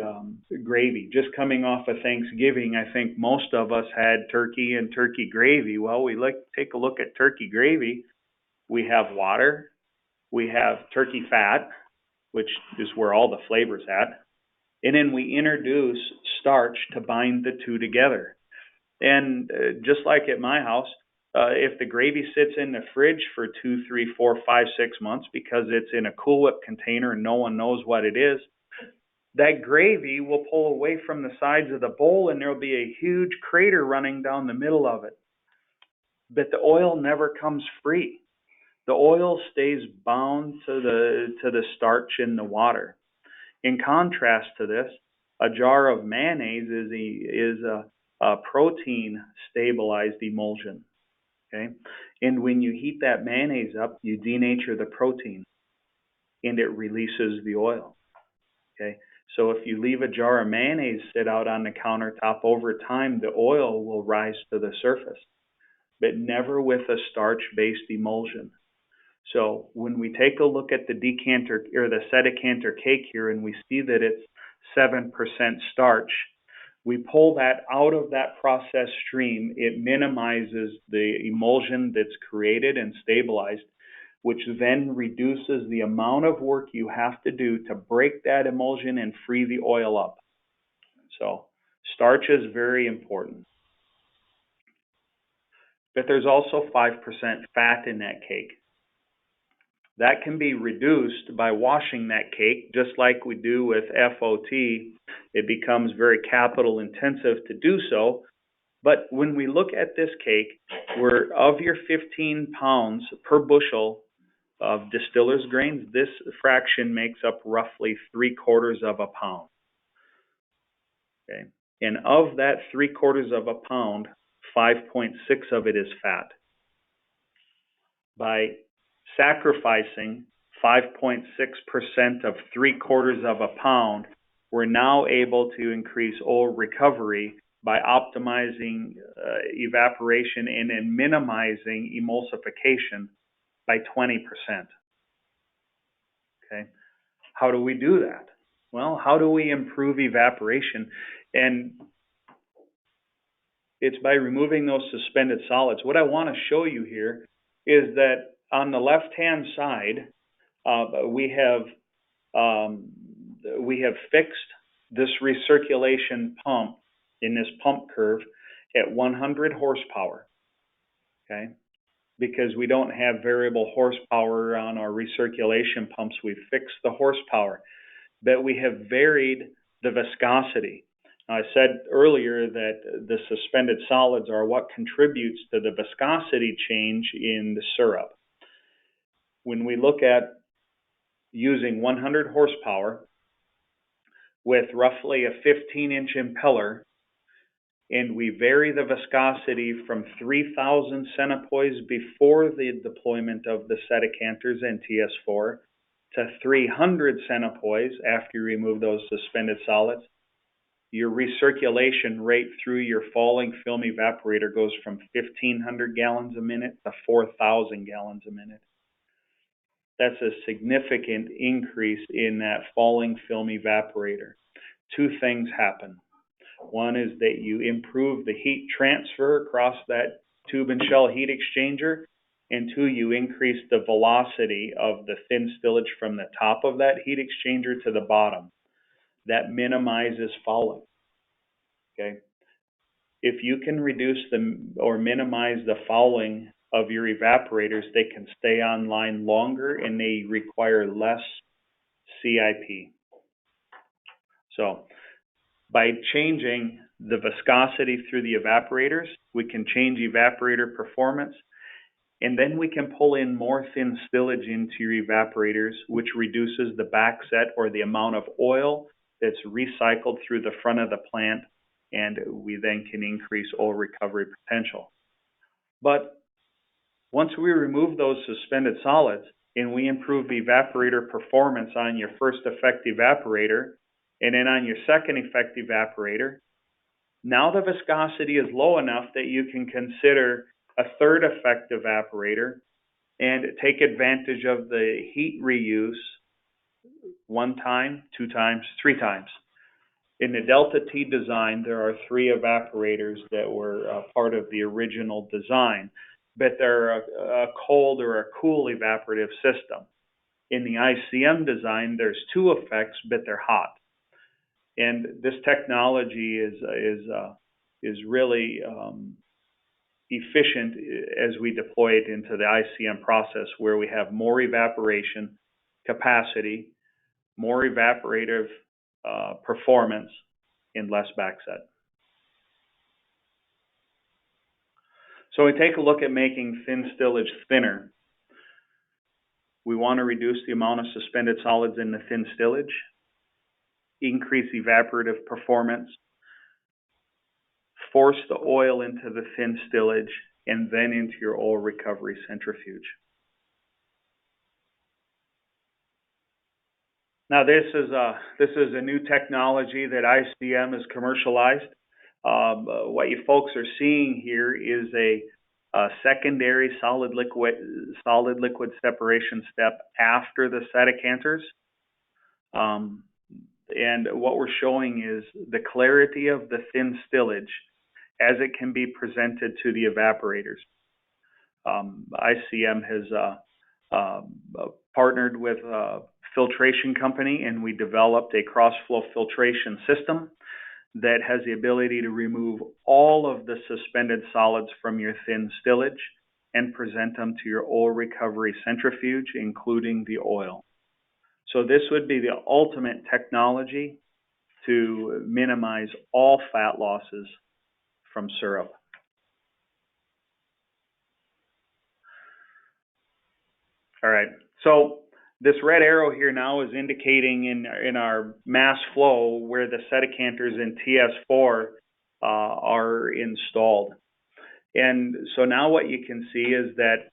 gravy. Just coming off of Thanksgiving, I think most of us had turkey and turkey gravy. Well, take a look at turkey gravy. We have water, we have turkey fat, which is where all the flavor's at, and then we introduce starch to bind the two together. And just like at my house, if the gravy sits in the fridge for 2, 3, 4, 5, 6 months because it's in a Cool Whip container and no one knows what it is, that gravy will pull away from the sides of the bowl and there'll be a huge crater running down the middle of it. But the oil never comes free. The oil stays bound to the starch in the water. In contrast to this, a jar of mayonnaise is a protein stabilized emulsion. Okay, and when you heat that mayonnaise up, you denature the protein, and it releases the oil. Okay, so if you leave a jar of mayonnaise sit out on the countertop, over time the oil will rise to the surface, but never with a starch-based emulsion. So when we take a look at the decanter or the Decanter cake here and we see that it's 7% starch, we pull that out of that process stream. It minimizes the emulsion that's created and stabilized, which then reduces the amount of work you have to do to break that emulsion and free the oil up. So starch is very important. But there's also 5% fat in that cake. That can be reduced by washing that cake, just like we do with FOT. It becomes very capital intensive to do so. But when we look at this cake, where of your 15 pounds per bushel of distillers grains, this fraction makes up roughly 3/4 of a pound. Okay. And of that 3/4 of a pound, 5.6 of it is fat. By sacrificing 5.6% of 3/4 of a pound, we're now able to increase oil recovery by optimizing evaporation and then minimizing emulsification by 20%. Okay, how do we do that? Well, how do we improve evaporation? And it's by removing those suspended solids. What I want to show you here is that on the left-hand side, we have fixed this recirculation pump in this pump curve at 100 horsepower. Okay, because we don't have variable horsepower on our recirculation pumps, we've fixed the horsepower, but we have varied the viscosity. I said earlier that the suspended solids are what contributes to the viscosity change in the syrup. When we look at using 100 horsepower with roughly a 15-inch impeller, and we vary the viscosity from 3,000 centipoise before the deployment of the Decanters and TS4 to 300 centipoise after you remove those suspended solids, your recirculation rate through your falling film evaporator goes from 1,500 gallons a minute to 4,000 gallons a minute. That's a significant increase in that falling film evaporator. Two things happen. One is that you improve the heat transfer across that tube and shell heat exchanger, and two, you increase the velocity of the thin stillage from the top of that heat exchanger to the bottom. That minimizes fouling. Okay, if you can reduce or minimize the fouling of your evaporators, they can stay online longer and they require less CIP. So by changing the viscosity through the evaporators, we can change evaporator performance, and then we can pull in more thin stillage into your evaporators, which reduces the backset or the amount of oil that's recycled through the front of the plant, and we then can increase oil recovery potential. But once we remove those suspended solids, and we improve evaporator performance on your first effect evaporator, and then on your second effect evaporator, now the viscosity is low enough that you can consider a third effect evaporator and take advantage of the heat reuse 1 time, 2 times, 3 times. In the Delta T design, there are 3 evaporators that were part of the original design, but they're a cold or a cool evaporative system. In the ICM design, there's 2 effects, but they're hot. And this technology is really efficient as we deploy it into the ICM process, where we have more evaporation capacity, more evaporative performance, and less backset. So we take a look at making thin stillage thinner. We want to reduce the amount of suspended solids in the thin stillage, increase evaporative performance, force the oil into the thin stillage, and then into your oil recovery centrifuge. Now this is a new technology that ICM has commercialized. What you folks are seeing here is a secondary solid liquid separation step after the Sedicanters. And what we're showing is the clarity of the thin stillage as it can be presented to the evaporators. ICM has partnered with a filtration company, and we developed a cross-flow filtration system that has the ability to remove all of the suspended solids from your thin stillage and present them to your oil recovery centrifuge, including the oil. So this would be the ultimate technology to minimize all fat losses from syrup. All right, so this red arrow here now is indicating in our mass flow where the Sedicanters in TS4 are installed. And so now what you can see is that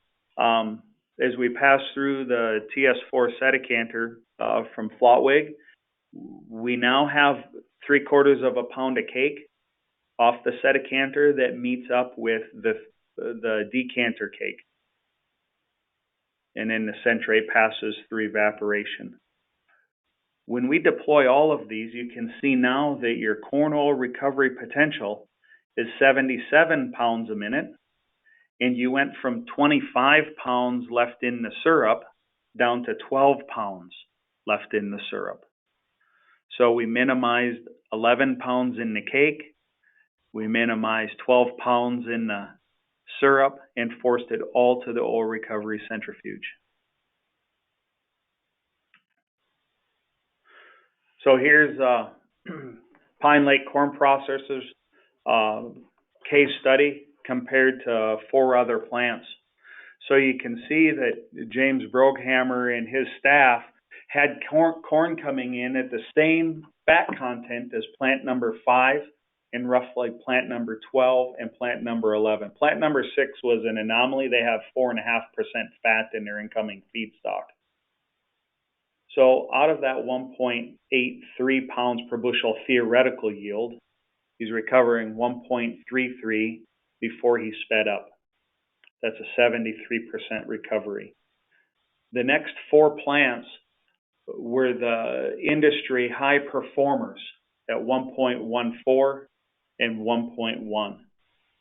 as we pass through the TS4 Sedicanter from Flotwig, we now have 3/4 of a pound of cake off the Sedicanter that meets up with the decanter cake. And then the centrate passes through evaporation. When we deploy all of these, you can see now that your corn oil recovery potential is 77 pounds a minute, and you went from 25 pounds left in the syrup down to 12 pounds left in the syrup. So we minimized 11 pounds in the cake, we minimized 12 pounds in the syrup, and forced it all to the oil recovery centrifuge. So here's Pine Lake Corn Processors case study compared to 4 other plants. So you can see that James Broghammer and his staff had corn coming in at the same fat content as plant number 5 and roughly plant number 12 and plant number 11. Plant number 6 was an anomaly. They have 4.5% fat in their incoming feedstock. So out of that 1.83 pounds per bushel theoretical yield, he's recovering 1.33 before he sped up. That's a 73% recovery. The next 4 plants were the industry high performers at 1.14 and 1.1.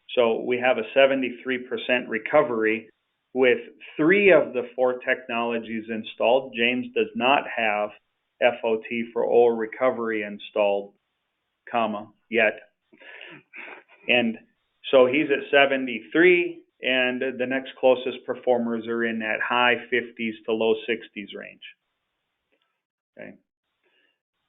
So we have a 73% recovery with 3 of the 4 technologies installed. James does not have FOT for oil recovery installed, yet. And so he's at 73, and the next closest performers are in that high 50s to low 60s range. Okay.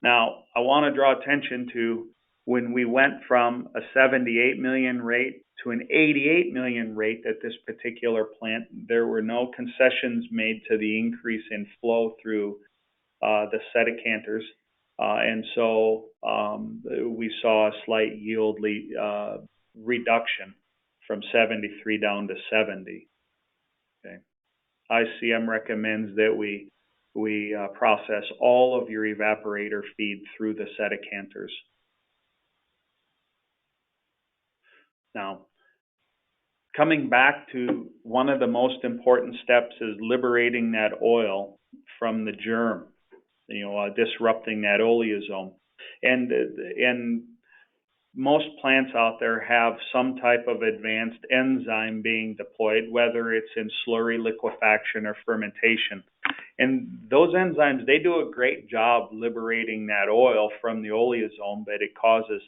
Now, I want to draw attention to when we went from a 78 million rate to an 88 million rate at this particular plant, there were no concessions made to the increase in flow through the Sedicanters. And so we saw a slight yield reduction from 73 down to 70. Okay. ICM recommends that we process all of your evaporator feed through the Decanters. Now, coming back to one of the most important steps is liberating that oil from the germ, disrupting that oleosome. And most plants out there have some type of advanced enzyme being deployed, whether it's in slurry liquefaction or fermentation. And those enzymes, they do a great job liberating that oil from the oleosome, but it causes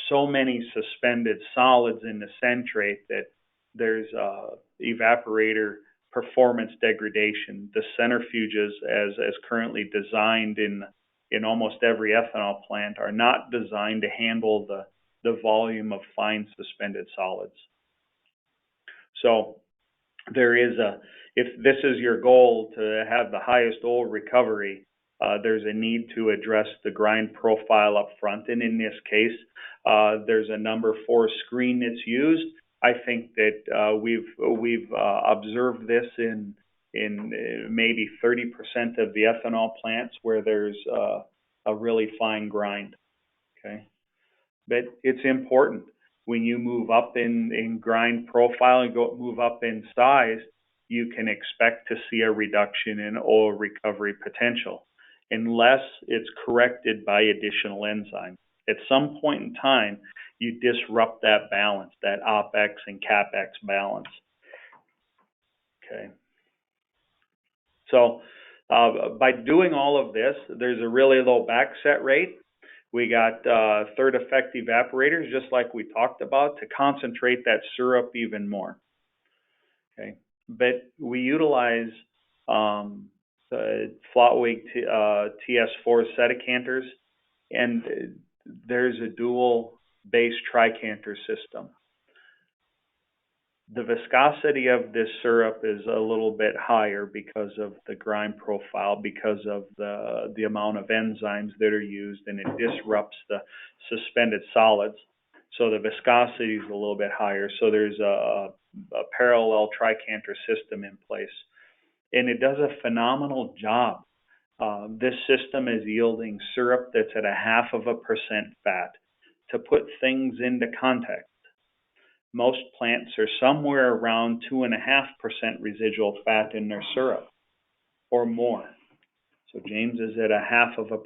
so many suspended solids in the centrate that there's evaporator performance degradation. The centrifuges, as currently designed in almost every ethanol plant, are not designed to handle the volume of fine suspended solids. So there is if this is your goal to have the highest oil recovery, there's a need to address the grind profile up front. And in this case, there's a number 4 screen that's used. I think that we've observed this in maybe 30% of the ethanol plants where there's a really fine grind. Okay, but it's important when you move up in grind profile and move up in size, you can expect to see a reduction in oil recovery potential unless it's corrected by additional enzymes. At some point in time, you disrupt that balance, that OPEX and CAPEX balance. Okay. So by doing all of this, there's a really low backset rate. We got third effect evaporators, just like we talked about, to concentrate that syrup even more. Okay, but we utilize Flatwig TS4 Decanters, and there's a dual base tricanter system. The viscosity of this syrup is a little bit higher because of the grind profile, because of the amount of enzymes that are used, and it disrupts the suspended solids. So the viscosity is a little bit higher. So there's a parallel tricanter system in place. And it does a phenomenal job. This system is yielding syrup that's at 0.5% fat. To put things into context, most plants are somewhere around 2.5% residual fat in their syrup or more. So James is at 0.5%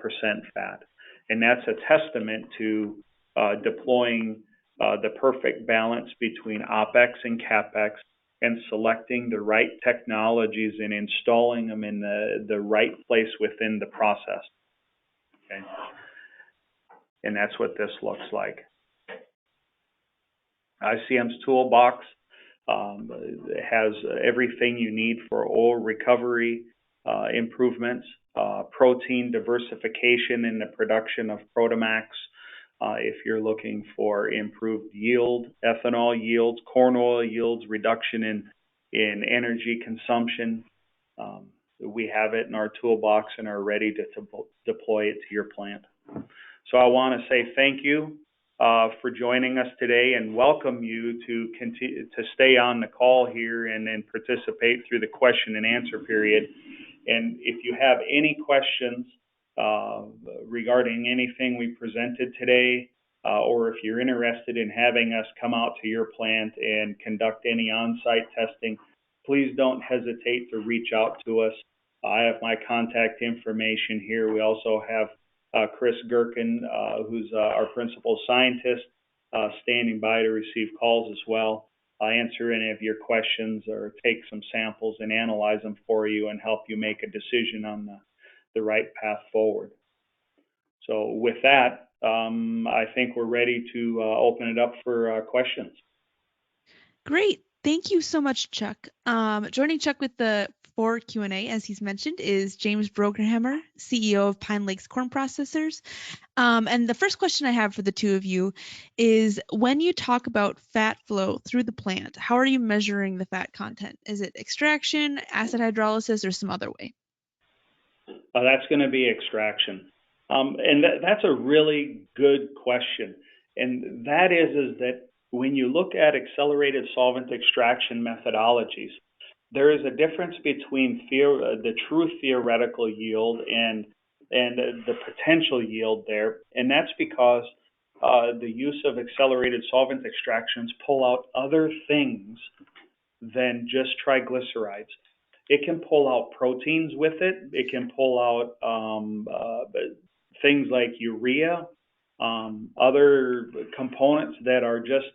fat. And that's a testament to deploying the perfect balance between OPEX and CAPEX and selecting the right technologies and installing them in the right place within the process. Okay. And that's what this looks like. ICM's toolbox has everything you need for oil recovery improvements, protein diversification in the production of Protomax. If you're looking for improved yield, ethanol yields, corn oil yields, reduction in energy consumption, we have it in our toolbox and are ready to deploy it to your plant. So I want to say thank you for joining us today and welcome you to continue to stay on the call here and participate through the question and answer period. And if you have any questions regarding anything we presented today, or if you're interested in having us come out to your plant and conduct any on-site testing, please don't hesitate to reach out to us. I have my contact information here. We also have Chris Gherkin, who's our principal scientist, standing by to receive calls as well. I'll answer any of your questions or take some samples and analyze them for you and help you make a decision on the right path forward. So with that, I think we're ready to open it up for questions. Great. Thank you so much, Chuck. Joining Chuck for Q&A, as he's mentioned, is James Brogerhammer, CEO of Pine Lakes Corn Processors. And the first question I have for the two of you is, when you talk about fat flow through the plant, how are you measuring the fat content? Is it extraction, acid hydrolysis, or some other way? That's going to be extraction. And that's a really good question. And that is that when you look at accelerated solvent extraction methodologies, there is a difference between the true theoretical yield and the potential yield there, and that's because the use of accelerated solvent extractions pull out other things than just triglycerides. It can pull out proteins with it. It can pull out things like urea, other components that are just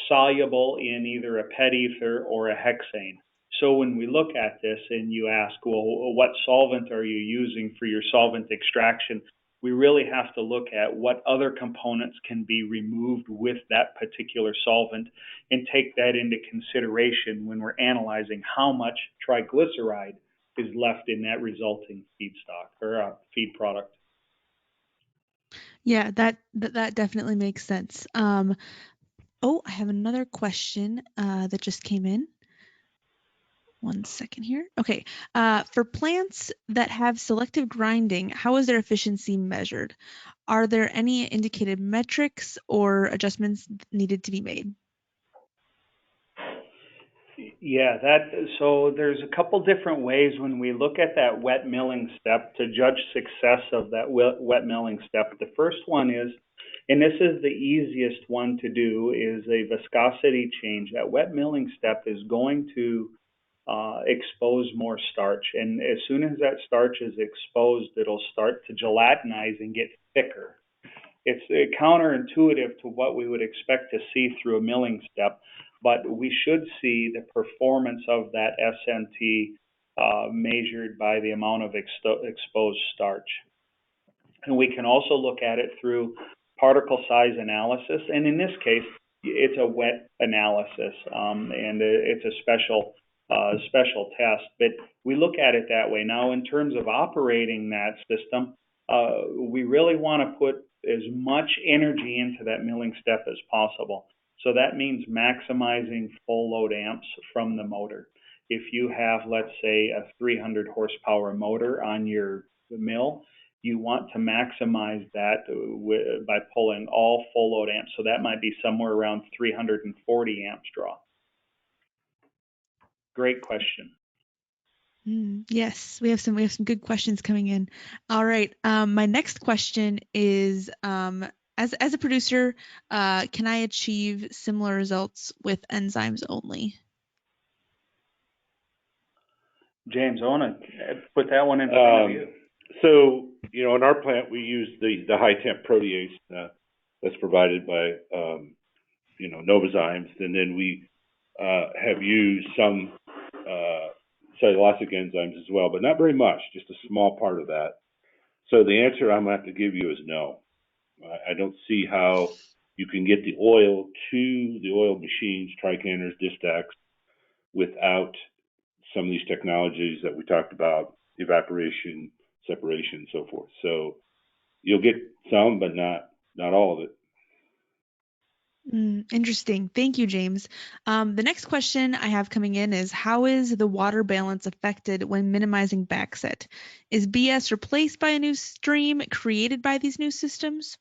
soluble in either a PET ether or a hexane. So when we look at this and you ask, well, what solvent are you using for your solvent extraction? We really have to look at what other components can be removed with that particular solvent and take that into consideration when we're analyzing how much triglyceride is left in that resulting feedstock or feed product. Yeah, that definitely makes sense. Oh, I have another question that just came in. One second here. Okay. For plants that have selective grinding, how is their efficiency measured? Are there any indicated metrics or adjustments needed to be made? Yeah, so there's a couple different ways when we look at that wet milling step to judge success of that wet milling step. The first one is, and this is the easiest one to do, is a viscosity change. That wet milling step is going to expose more starch, and as soon as that starch is exposed, it'll start to gelatinize and get thicker. It's counterintuitive to what we would expect to see through a milling step, but we should see the performance of that SMT measured by the amount of exposed starch. And we can also look at it through particle size analysis, and in this case, it's a wet analysis, and it's a special test. But we look at it that way. Now, in terms of operating that system, we really want to put as much energy into that milling step as possible. So that means maximizing full load amps from the motor. If you have, let's say, a 300 horsepower motor on your mill, you want to maximize that by pulling all full load amps. So that might be somewhere around 340 amps draw. Great question. Yes, we have some good questions coming in. All right. My next question is, as a producer, can I achieve similar results with enzymes only? James, I want to put that one in front of you. So, in our plant, we use the high temp protease that's provided by, Novozymes, and then we have used some cellulosic enzymes as well, but not very much, just a small part of that. So the answer I'm going to have to give you is no. I don't see how you can get the oil to the oil machines, tricanters, distacks, without some of these technologies that we talked about, evaporation, separation, and so forth. So you'll get some, but not all of it. Interesting. Thank you, James. The next question I have coming in is, how is the water balance affected when minimizing backset? Is BS replaced by a new stream created by these new systems?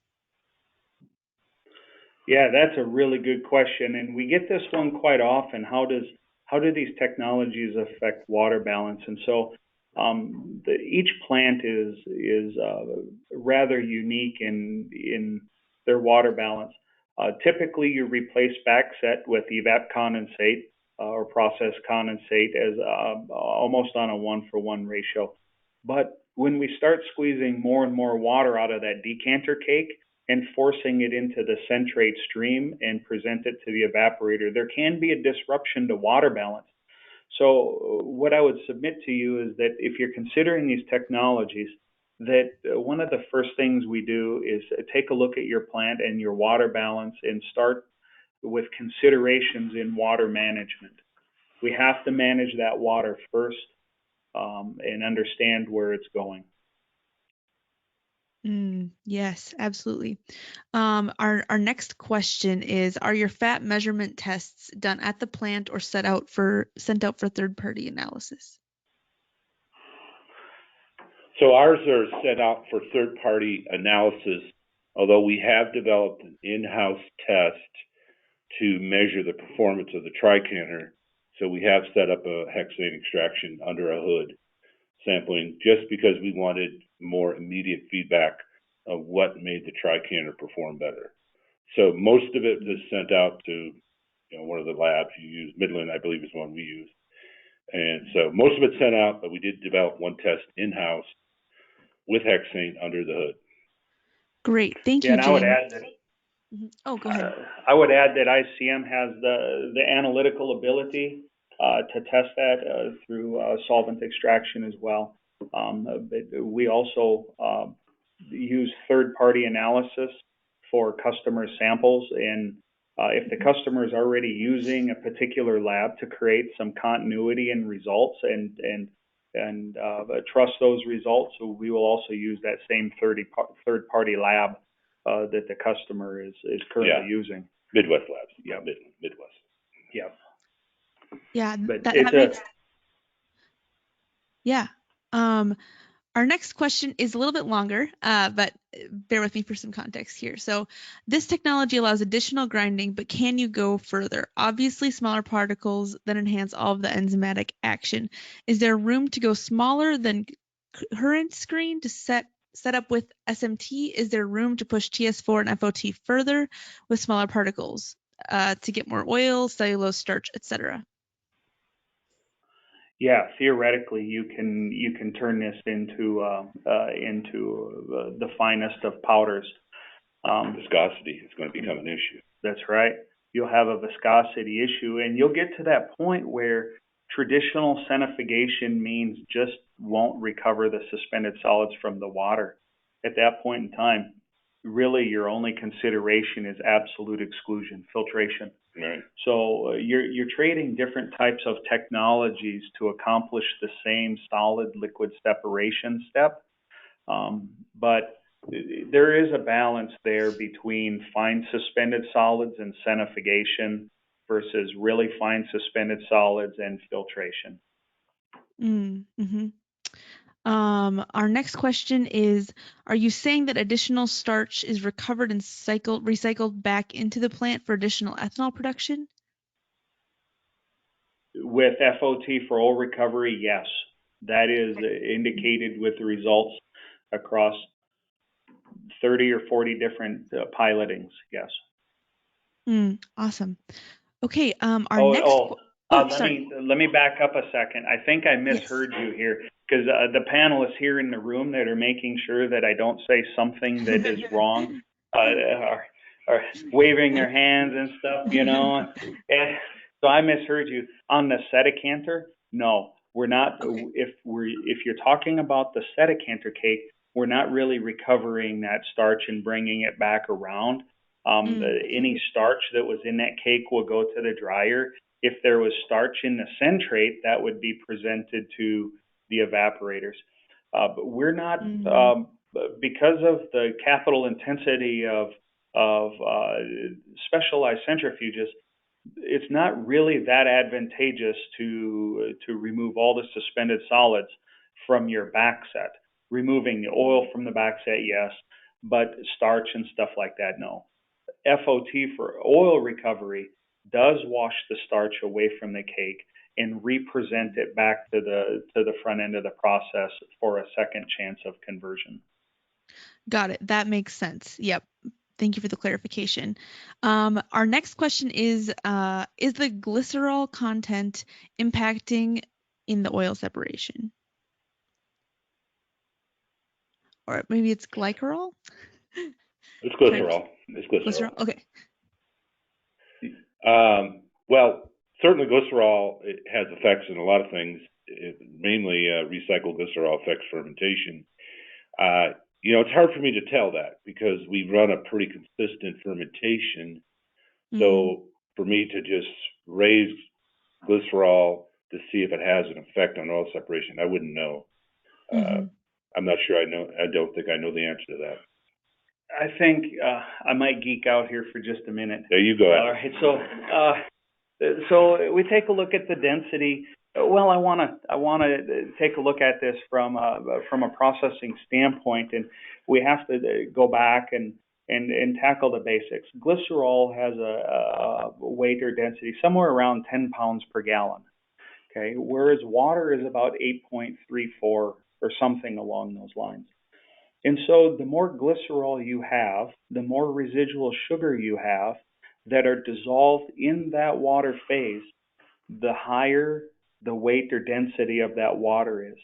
Yeah, that's a really good question, and we get this one quite often. How do these technologies affect water balance? And so each plant is rather unique in their water balance. Typically, you replace backset with evap condensate or process condensate as almost on a 1-for-1 ratio. But when we start squeezing more and more water out of that decanter cake and forcing it into the centrate stream and present it to the evaporator, there can be a disruption to water balance. So what I would submit to you is that if you're considering these technologies, that one of the first things we do is take a look at your plant and your water balance and start with considerations in water management. We have to manage that water first and understand where it's going. Yes, absolutely. Our next question is, are your fat measurement tests done at the plant or sent out for third-party analysis? So ours are sent out for third-party analysis, although we have developed an in-house test to measure the performance of the tricanter So we have set up a hexane extraction under a hood sampling just because we wanted more immediate feedback of what made the tricanter perform better. So most of it is sent out to one of the labs you use. Midland, I believe, is one we use. And so most of it's sent out, but we did develop one test in-house with hexane under the hood. Great. Thank you, and Jim. I would add that. Oh, go ahead. I would add that ICM has the analytical ability to test that through solvent extraction as well. But we also use third-party analysis for customer samples, and if the customer is already using a particular lab to create some continuity in results and trust those results, so we will also use that same third-party lab that the customer is currently using. Midwest Labs. Yeah, Midwest. Yeah. Yeah, But that makes. Yeah. Our next question is a little bit longer, but bear with me for some context here. So this technology allows additional grinding, but can you go further? Obviously, smaller particles that enhance all of the enzymatic action. Is there room to go smaller than current screen to set up with SMT? Is there room to push TS4 and FOT further with smaller particles to get more oil, cellulose, starch, etc.? Yeah, theoretically, you can turn this into the finest of powders. Viscosity is going to become an issue. That's right. You'll have a viscosity issue, and you'll get to that point where traditional centrifugation means just won't recover the suspended solids from the water. At that point in time, really your only consideration is absolute exclusion, filtration. Right. So you're trading different types of technologies to accomplish the same solid-liquid separation step, but there is a balance there between fine suspended solids and centrifugation versus really fine suspended solids and filtration. Mm-hmm. Our next question is, are you saying that additional starch is recovered and recycled back into the plant for additional ethanol production? With FOT for oil recovery, yes. That is indicated with the results across 30 or 40 different pilotings, yes. Awesome. Okay, let me back up a second. I think I misheard you here, because the panelists here in the room that are making sure that I don't say something that is wrong are waving their hands and stuff, And so I misheard you. On the Decanter, no, we're not. Okay. If you're talking about the Decanter cake, we're not really recovering that starch and bringing it back around. Any starch that was in that cake will go to the dryer. If there was starch in the centrate, that would be presented to the evaporators. But we're not, because of the capital intensity of specialized centrifuges, it's not really that advantageous to remove all the suspended solids from your back set. Removing the oil from the back set, yes, but starch and stuff like that, no. FOT for oil recovery does wash the starch away from the cake and represent it back to the front end of the process for a second chance of conversion. Got it. That makes sense. Yep. Thank you for the clarification. Our next question is the glycerol content impacting in the oil separation? Or maybe it's glycerol? It's glycerol. It's glycerol. Okay. Well, certainly glycerol, it has effects in a lot of things. Mainly recycled glycerol affects fermentation. It's hard for me to tell that because we run a pretty consistent fermentation. So for me to just raise glycerol to see if it has an effect on oil separation, I wouldn't know. I'm not sure I know. I don't think I know the answer to that. I think I might geek out here for just a minute. There you go. All right. So we take a look at the density. Well, I want to take a look at this from a processing standpoint, and we have to go back and tackle the basics. Glycerol has a weight or density somewhere around 10 pounds per gallon. Okay, whereas water is about 8.34 or something along those lines. And so the more glycerol you have, the more residual sugar you have that are dissolved in that water phase, the higher the weight or density of that water is.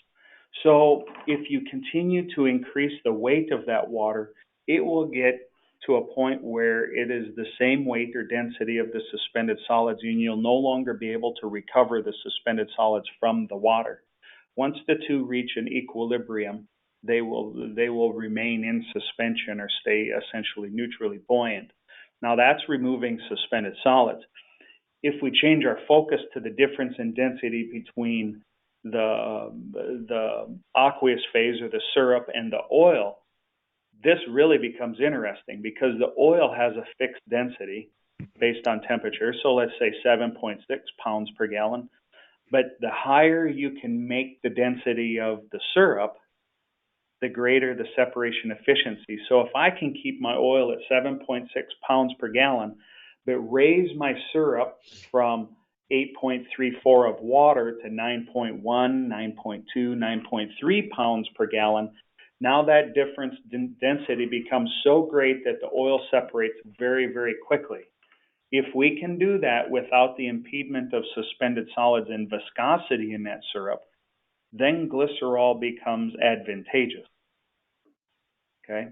So if you continue to increase the weight of that water, it will get to a point where it is the same weight or density of the suspended solids, and you'll no longer be able to recover the suspended solids from the water. Once the two reach an equilibrium, they will remain in suspension or stay essentially neutrally buoyant. Now that's removing suspended solids. If we change our focus to the difference in density between the aqueous phase or the syrup and the oil, this really becomes interesting because the oil has a fixed density based on temperature. So let's say 7.6 pounds per gallon. But the higher you can make the density of the syrup, the greater the separation efficiency. So if I can keep my oil at 7.6 pounds per gallon, but raise my syrup from 8.34 of water to 9.1, 9.2, 9.3 pounds per gallon, now that difference in density becomes so great that the oil separates very, very quickly. If we can do that without the impediment of suspended solids and viscosity in that syrup, then glycerol becomes advantageous. Okay?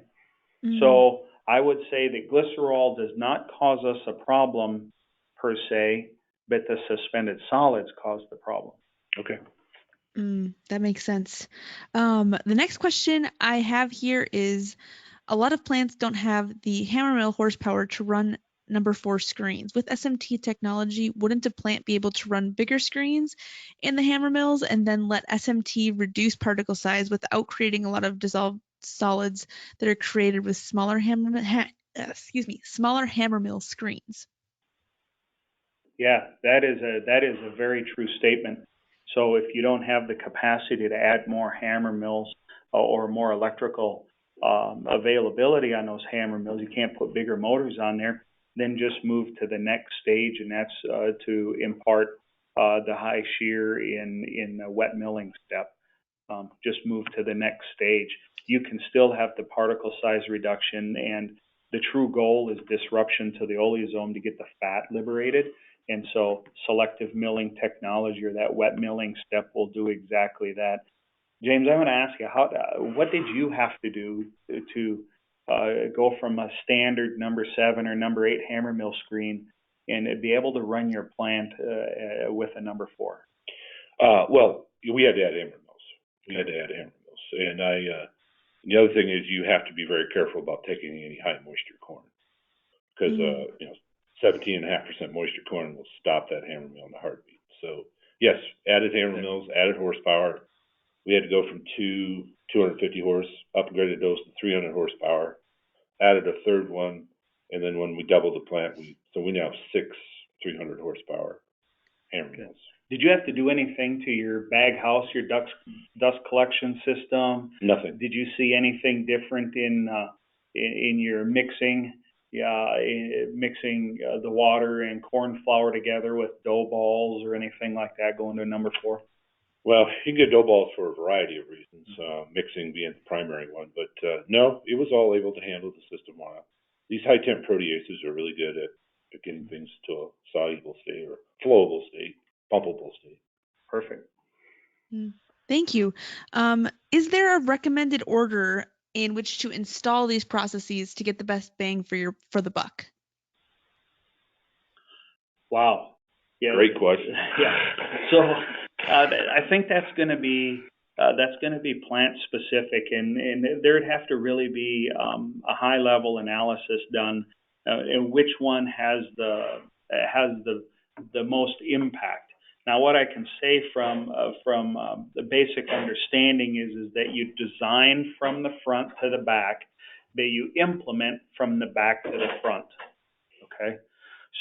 So I would say that glycerol does not cause us a problem per se, but the suspended solids cause the problem. Okay. That makes sense. The next question I have here is, a lot of plants don't have the hammer mill horsepower to run number 4 screens. With SMT technology, wouldn't a plant be able to run bigger screens in the hammer mills and then let SMT reduce particle size without creating a lot of dissolved solids that are created with smaller hammer mill screens? Yeah, that is a very true statement. So if you don't have the capacity to add more hammer mills or more electrical availability on those hammer mills, you can't put bigger motors on there, then just move to the next stage, and that's to impart the high shear in the wet milling step. Just move to the next stage. You can still have the particle size reduction, and the true goal is disruption to the oleosome to get the fat liberated. And so selective milling technology or that wet milling step will do exactly that. James, I want to ask you, what did you have to do to go from a standard number 7 or number 8 hammer mill screen and be able to run your plant with a number 4? Well, we had to add hammer mills. And the other thing is you have to be very careful about taking any high moisture corn because 17.5% moisture corn will stop that hammer mill in a heartbeat. So yes, added hammer mills, added horsepower. We had to go from 250 horse, upgraded those to 300 horsepower, added a third one, and then when we doubled the plant, we now have 6 300 horsepower hammer mills. Did you have to do anything to your bag house, your dust collection system? Nothing. Did you see anything different in your mixing? Mixing the water and corn flour together with dough balls or anything like that going to number 4? Well, you can get dough balls for a variety of reasons, mixing being the primary one. But no, it was all able to handle the system well. These high-temp proteases are really good at getting things to a soluble state or flowable state, pumpable state. Perfect. Thank you. Is there a recommended order in which to install these processes to get the best bang for the buck? Wow. Yeah. Great question. Yeah. So I think that's going to be plant specific, and there'd have to really be a high level analysis done, and which one has the most impact. Now, what I can say from the basic understanding is that you design from the front to the back, that you implement from the back to the front. Okay,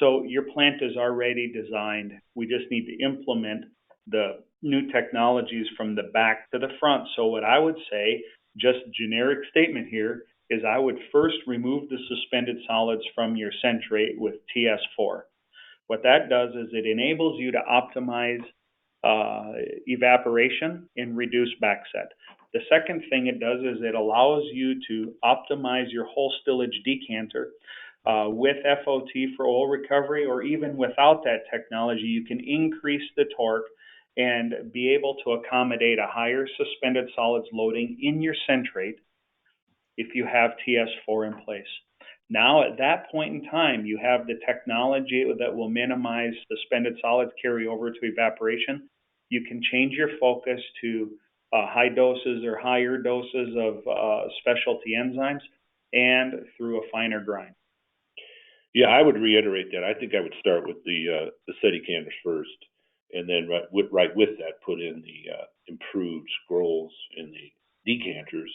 so your plant is already designed. We just need to implement the new technologies from the back to the front. So what I would say, just generic statement here, is I would first remove the suspended solids from your centrate with TS4. What that does is it enables you to optimize evaporation and reduce backset. The second thing it does is it allows you to optimize your whole stillage decanter with FOT for oil recovery, or even without that technology, you can increase the torque and be able to accommodate a higher suspended solids loading in your centrate if you have TS4 in place. Now, at that point in time, you have the technology that will minimize suspended solids carry over to evaporation. You can change your focus to high doses or higher doses of specialty enzymes and through a finer grind. Yeah, I would reiterate that. I think I would start with the Decanters first, and then right with that, put in the improved scrolls in the decanters.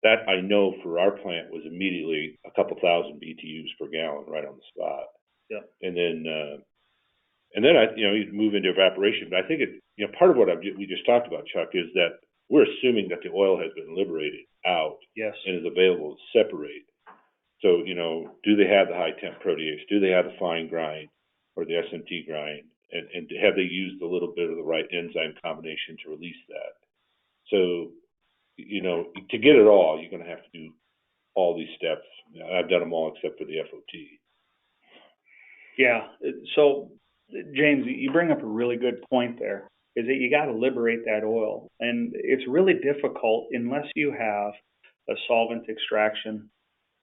That I know for our plant was immediately a couple thousand BTUs per gallon right on the spot. Yeah. And then you move into evaporation. But I think part of what we just talked about, Chuck, is that we're assuming that the oil has been liberated out. Yes. And is available to separate. So, do they have the high temp protease? Do they have the fine grind or the SMT grind? And have they used a little bit of the right enzyme combination to release that? So, to get it all, you're going to have to do all these steps. I've done them all except for the FOT. Yeah. So, James, you bring up a really good point there, is that you got to liberate that oil. And it's really difficult unless you have a solvent extraction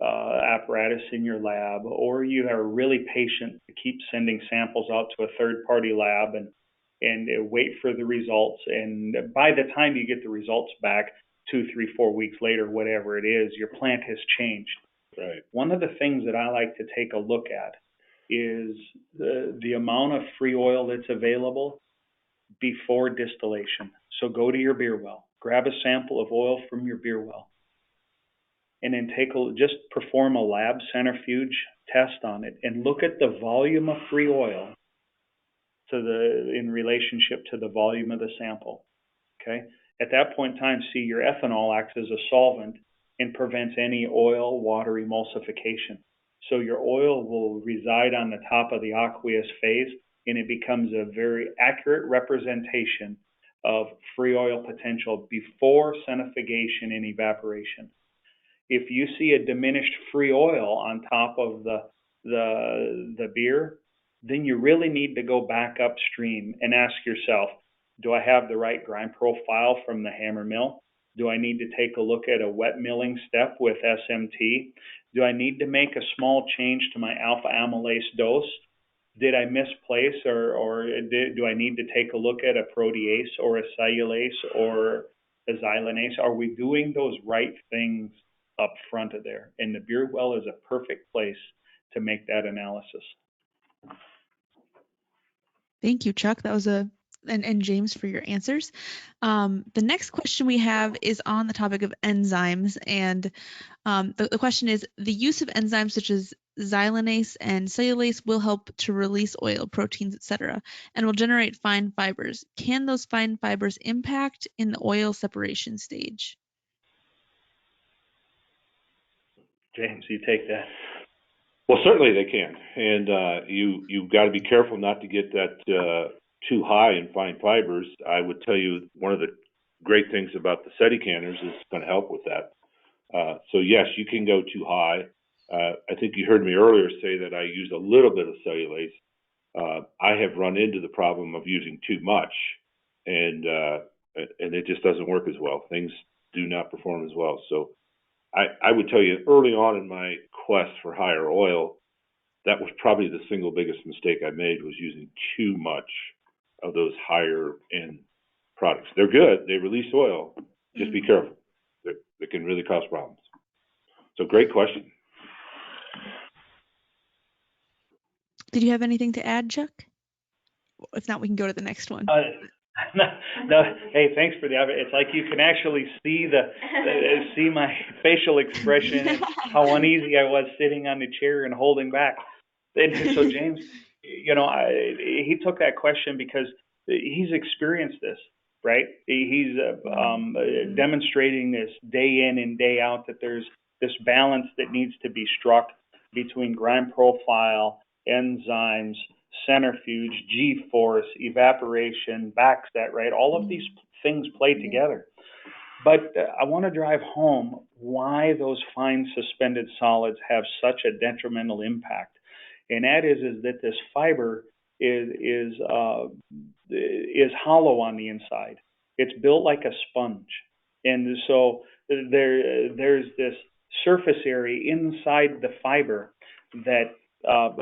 apparatus in your lab, or you are really patient to keep sending samples out to a third-party lab and wait for the results. And by the time you get the results back, 2, 3, 4 weeks later, whatever it is, your plant has changed. Right. One of the things that I like to take a look at is the amount of free oil that's available before distillation. So go to your beer well, grab a sample of oil from your beer well, and then just perform a lab centrifuge test on it and look at the volume of free oil in relationship to the volume of the sample. Okay. At that point in time, see, your ethanol acts as a solvent and prevents any oil-water emulsification. So your oil will reside on the top of the aqueous phase, and it becomes a very accurate representation of free oil potential before centrifugation and evaporation. If you see a diminished free oil on top of the beer, then you really need to go back upstream and ask yourself, do I have the right grind profile from the hammer mill? Do I need to take a look at a wet milling step with SMT? Do I need to make a small change to my alpha amylase dose? Did I misplace do I need to take a look at a protease or a cellulase or a xylanase? Are we doing those right things up front of there? And the beer well is a perfect place to make that analysis. Thank you, Chuck. That was and James for your answers. The next question we have is on the topic of enzymes, and the question is: the use of enzymes such as xylanase and cellulase will help to release oil, proteins, etc., and will generate fine fibers. Can those fine fibers impact in the oil separation stage? James, you take that. Well, certainly they can, and you've got to be careful not to get that too high in fine fibers. I would tell you one of the great things about the Decanters is it's going to help with that. So yes, you can go too high. I think you heard me earlier say that I use a little bit of cellulase. I have run into the problem of using too much, and it just doesn't work as well. Things do not perform as well. So I would tell you early on in my quest for higher oil, that was probably the single biggest mistake I made, was using too much of those higher end products. They're good. They release oil. Just be careful. They can really cause problems. So great question. Did you have anything to add, Chuck? If not, we can go to the next one. No, hey, thanks for the. It's like you can actually see see my facial expression and how uneasy I was sitting on the chair and holding back. And so James, he took that question because he's experienced this, right? He's demonstrating this day in and day out that there's this balance that needs to be struck between grind profile, enzymes, centrifuge, G-force, evaporation, backset, right? All of these things play together. But I want to drive home why those fine suspended solids have such a detrimental impact, and that is that this fiber is hollow on the inside. It's built like a sponge, and so there's this surface area inside the fiber that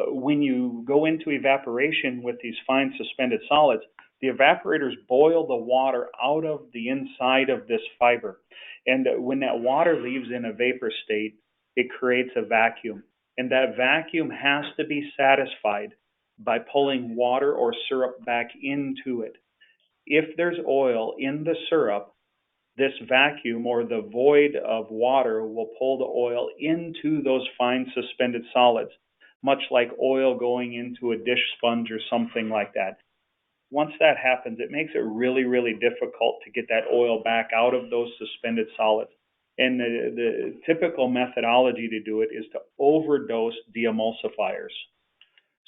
when you go into evaporation with these fine suspended solids, the evaporators boil the water out of the inside of this fiber. And when that water leaves in a vapor state, it creates a vacuum. And that vacuum has to be satisfied by pulling water or syrup back into it. If there's oil in the syrup, this vacuum or the void of water will pull the oil into those fine suspended solids, much like oil going into a dish sponge or something like that. Once that happens, it makes it really, really difficult to get that oil back out of those suspended solids. And the typical methodology to do it is to overdose deemulsifiers.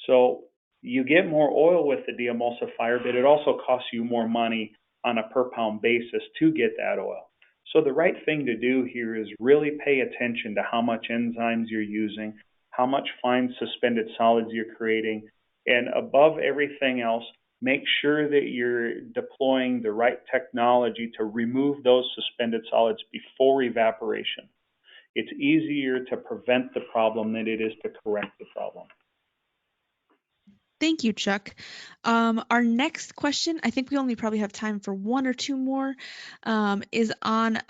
So you get more oil with the deemulsifier, but it also costs you more money on a per pound basis to get that oil. So the right thing to do here is really pay attention to how much enzymes you're using, how much fine suspended solids you're creating, and above everything else, make sure that you're deploying the right technology to remove those suspended solids before evaporation. It's easier to prevent the problem than it is to correct the problem. Thank you, Chuck. Our next question, I think we only probably have time for one or two more, is on,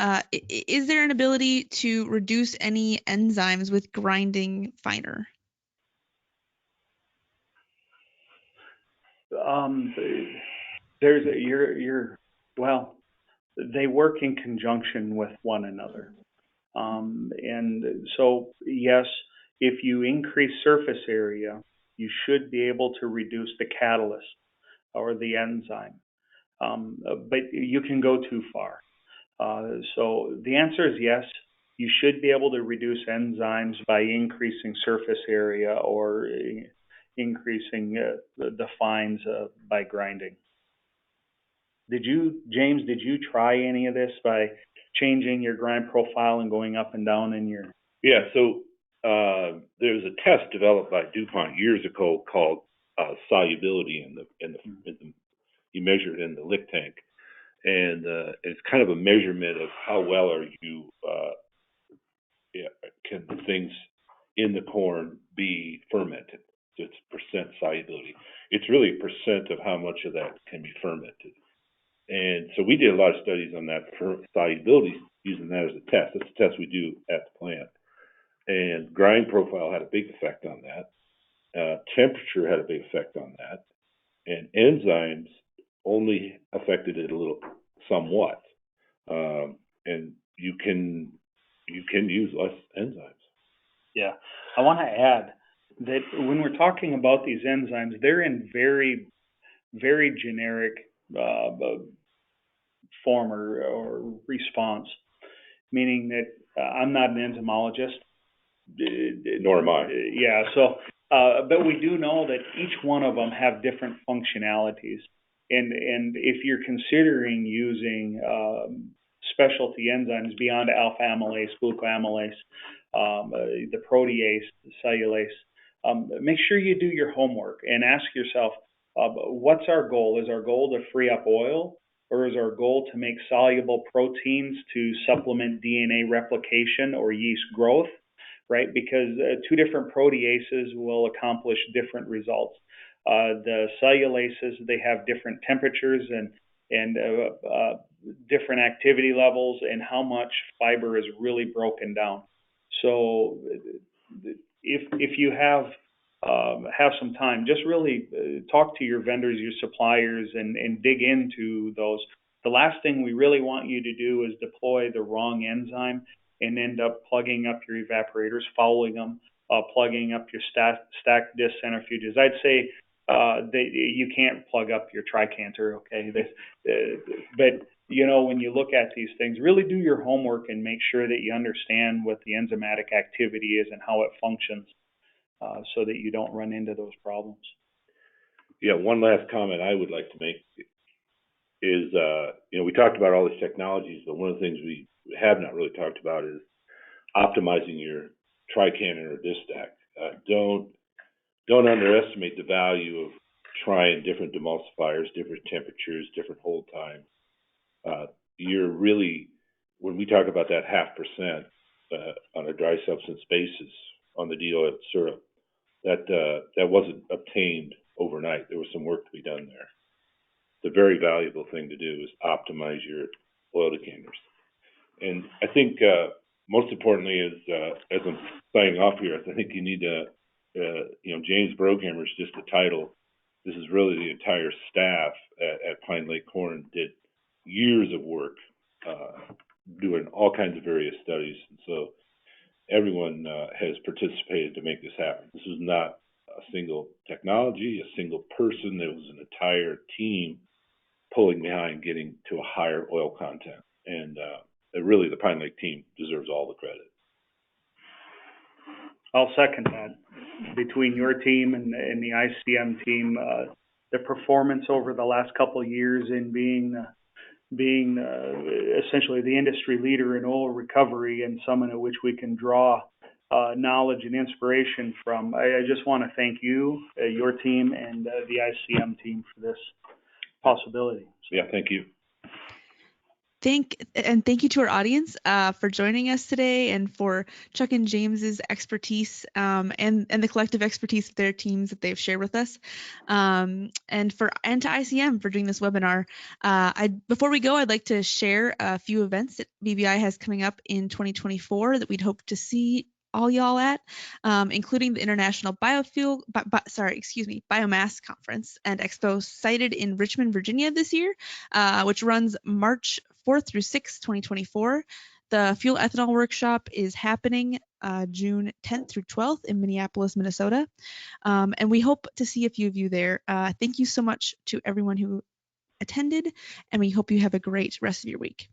is there an ability to reduce any enzymes with grinding finer? Well, they work in conjunction with one another. And so, yes, if you increase surface area, you should be able to reduce the catalyst or the enzyme. But you can go too far. So the answer is yes. You should be able to reduce enzymes by increasing surface area or increasing the fines by grinding. James, did you try any of this by changing your grind profile and going up and down in your? Yeah, so there was a test developed by DuPont years ago called solubility you measure it in the lick tank, and it's kind of a measurement of how well are you can the things in the corn be fermented. So it's percent solubility. It's really a percent of how much of that can be fermented. And so we did a lot of studies on that for solubility using that as a test. That's a test we do at the plant. And grind profile had a big effect on that. Temperature had a big effect on that. And enzymes only affected it a little, somewhat. And you can use less enzymes. Yeah, I want to add that when we're talking about these enzymes, they're in very, very generic form or response, meaning that I'm not an enzymologist. Nor am I. Yeah, so, but we do know that each one of them have different functionalities. And if you're considering using specialty enzymes beyond alpha amylase, glucoamylase, the protease, the cellulase, make sure you do your homework and ask yourself, what's our goal? Is our goal to free up oil, or is our goal to make soluble proteins to supplement DNA replication or yeast growth, right? Because two different proteases will accomplish different results. The cellulases, they have different temperatures and different activity levels and how much fiber is really broken down. So if you have some time, just really talk to your vendors, your suppliers, and dig into those. The last thing we really want you to do is deploy the wrong enzyme and end up plugging up your evaporators, fouling them, plugging up your stacked disc centrifuges. I'd say you can't plug up your tricanter, okay? But you know, when you look at these things, really do your homework and make sure that you understand what the enzymatic activity is and how it functions, so that you don't run into those problems. Yeah, one last comment I would like to make is, we talked about all these technologies, but one of the things we have not really talked about is optimizing your tricanner or disc stack. Don't underestimate the value of trying different demulsifiers, different temperatures, different hold times. You're really, when we talk about that 0.5% on a dry substance basis on the de-oiled syrup, that wasn't obtained overnight. There was some work to be done there. The very valuable thing to do is optimize your oil decanters. And I think most importantly is, as I'm signing off here, I think you need to, James Brookhammer is just the title. This is really the entire staff at Pine Lake Corn did years of work doing all kinds of various studies. And so everyone has participated to make this happen. This was not a single technology, a single person. There was an entire team pulling behind getting to a higher oil content. And really, the Pine Lake team deserves all the credit. I'll second that. Between your team and the ICM team, the performance over the last couple of years in being essentially the industry leader in oil recovery and someone at which we can draw knowledge and inspiration from. I just want to thank you, your team, and the ICM team for this possibility. So, yeah, thank you. Thank you to our audience for joining us today, and for Chuck and James's expertise and the collective expertise of their teams that they've shared with us, and to ICM for doing this webinar. Before we go, I'd like to share a few events that BBI has coming up in 2024 that we'd hope to see all y'all at, including the International Biomass Conference and Expo cited in Richmond, Virginia this year, which runs March 4th through 6th, 2024. The Fuel Ethanol Workshop is happening June 10th through 12th in Minneapolis, Minnesota. And we hope to see a few of you there. Thank you so much to everyone who attended, and we hope you have a great rest of your week.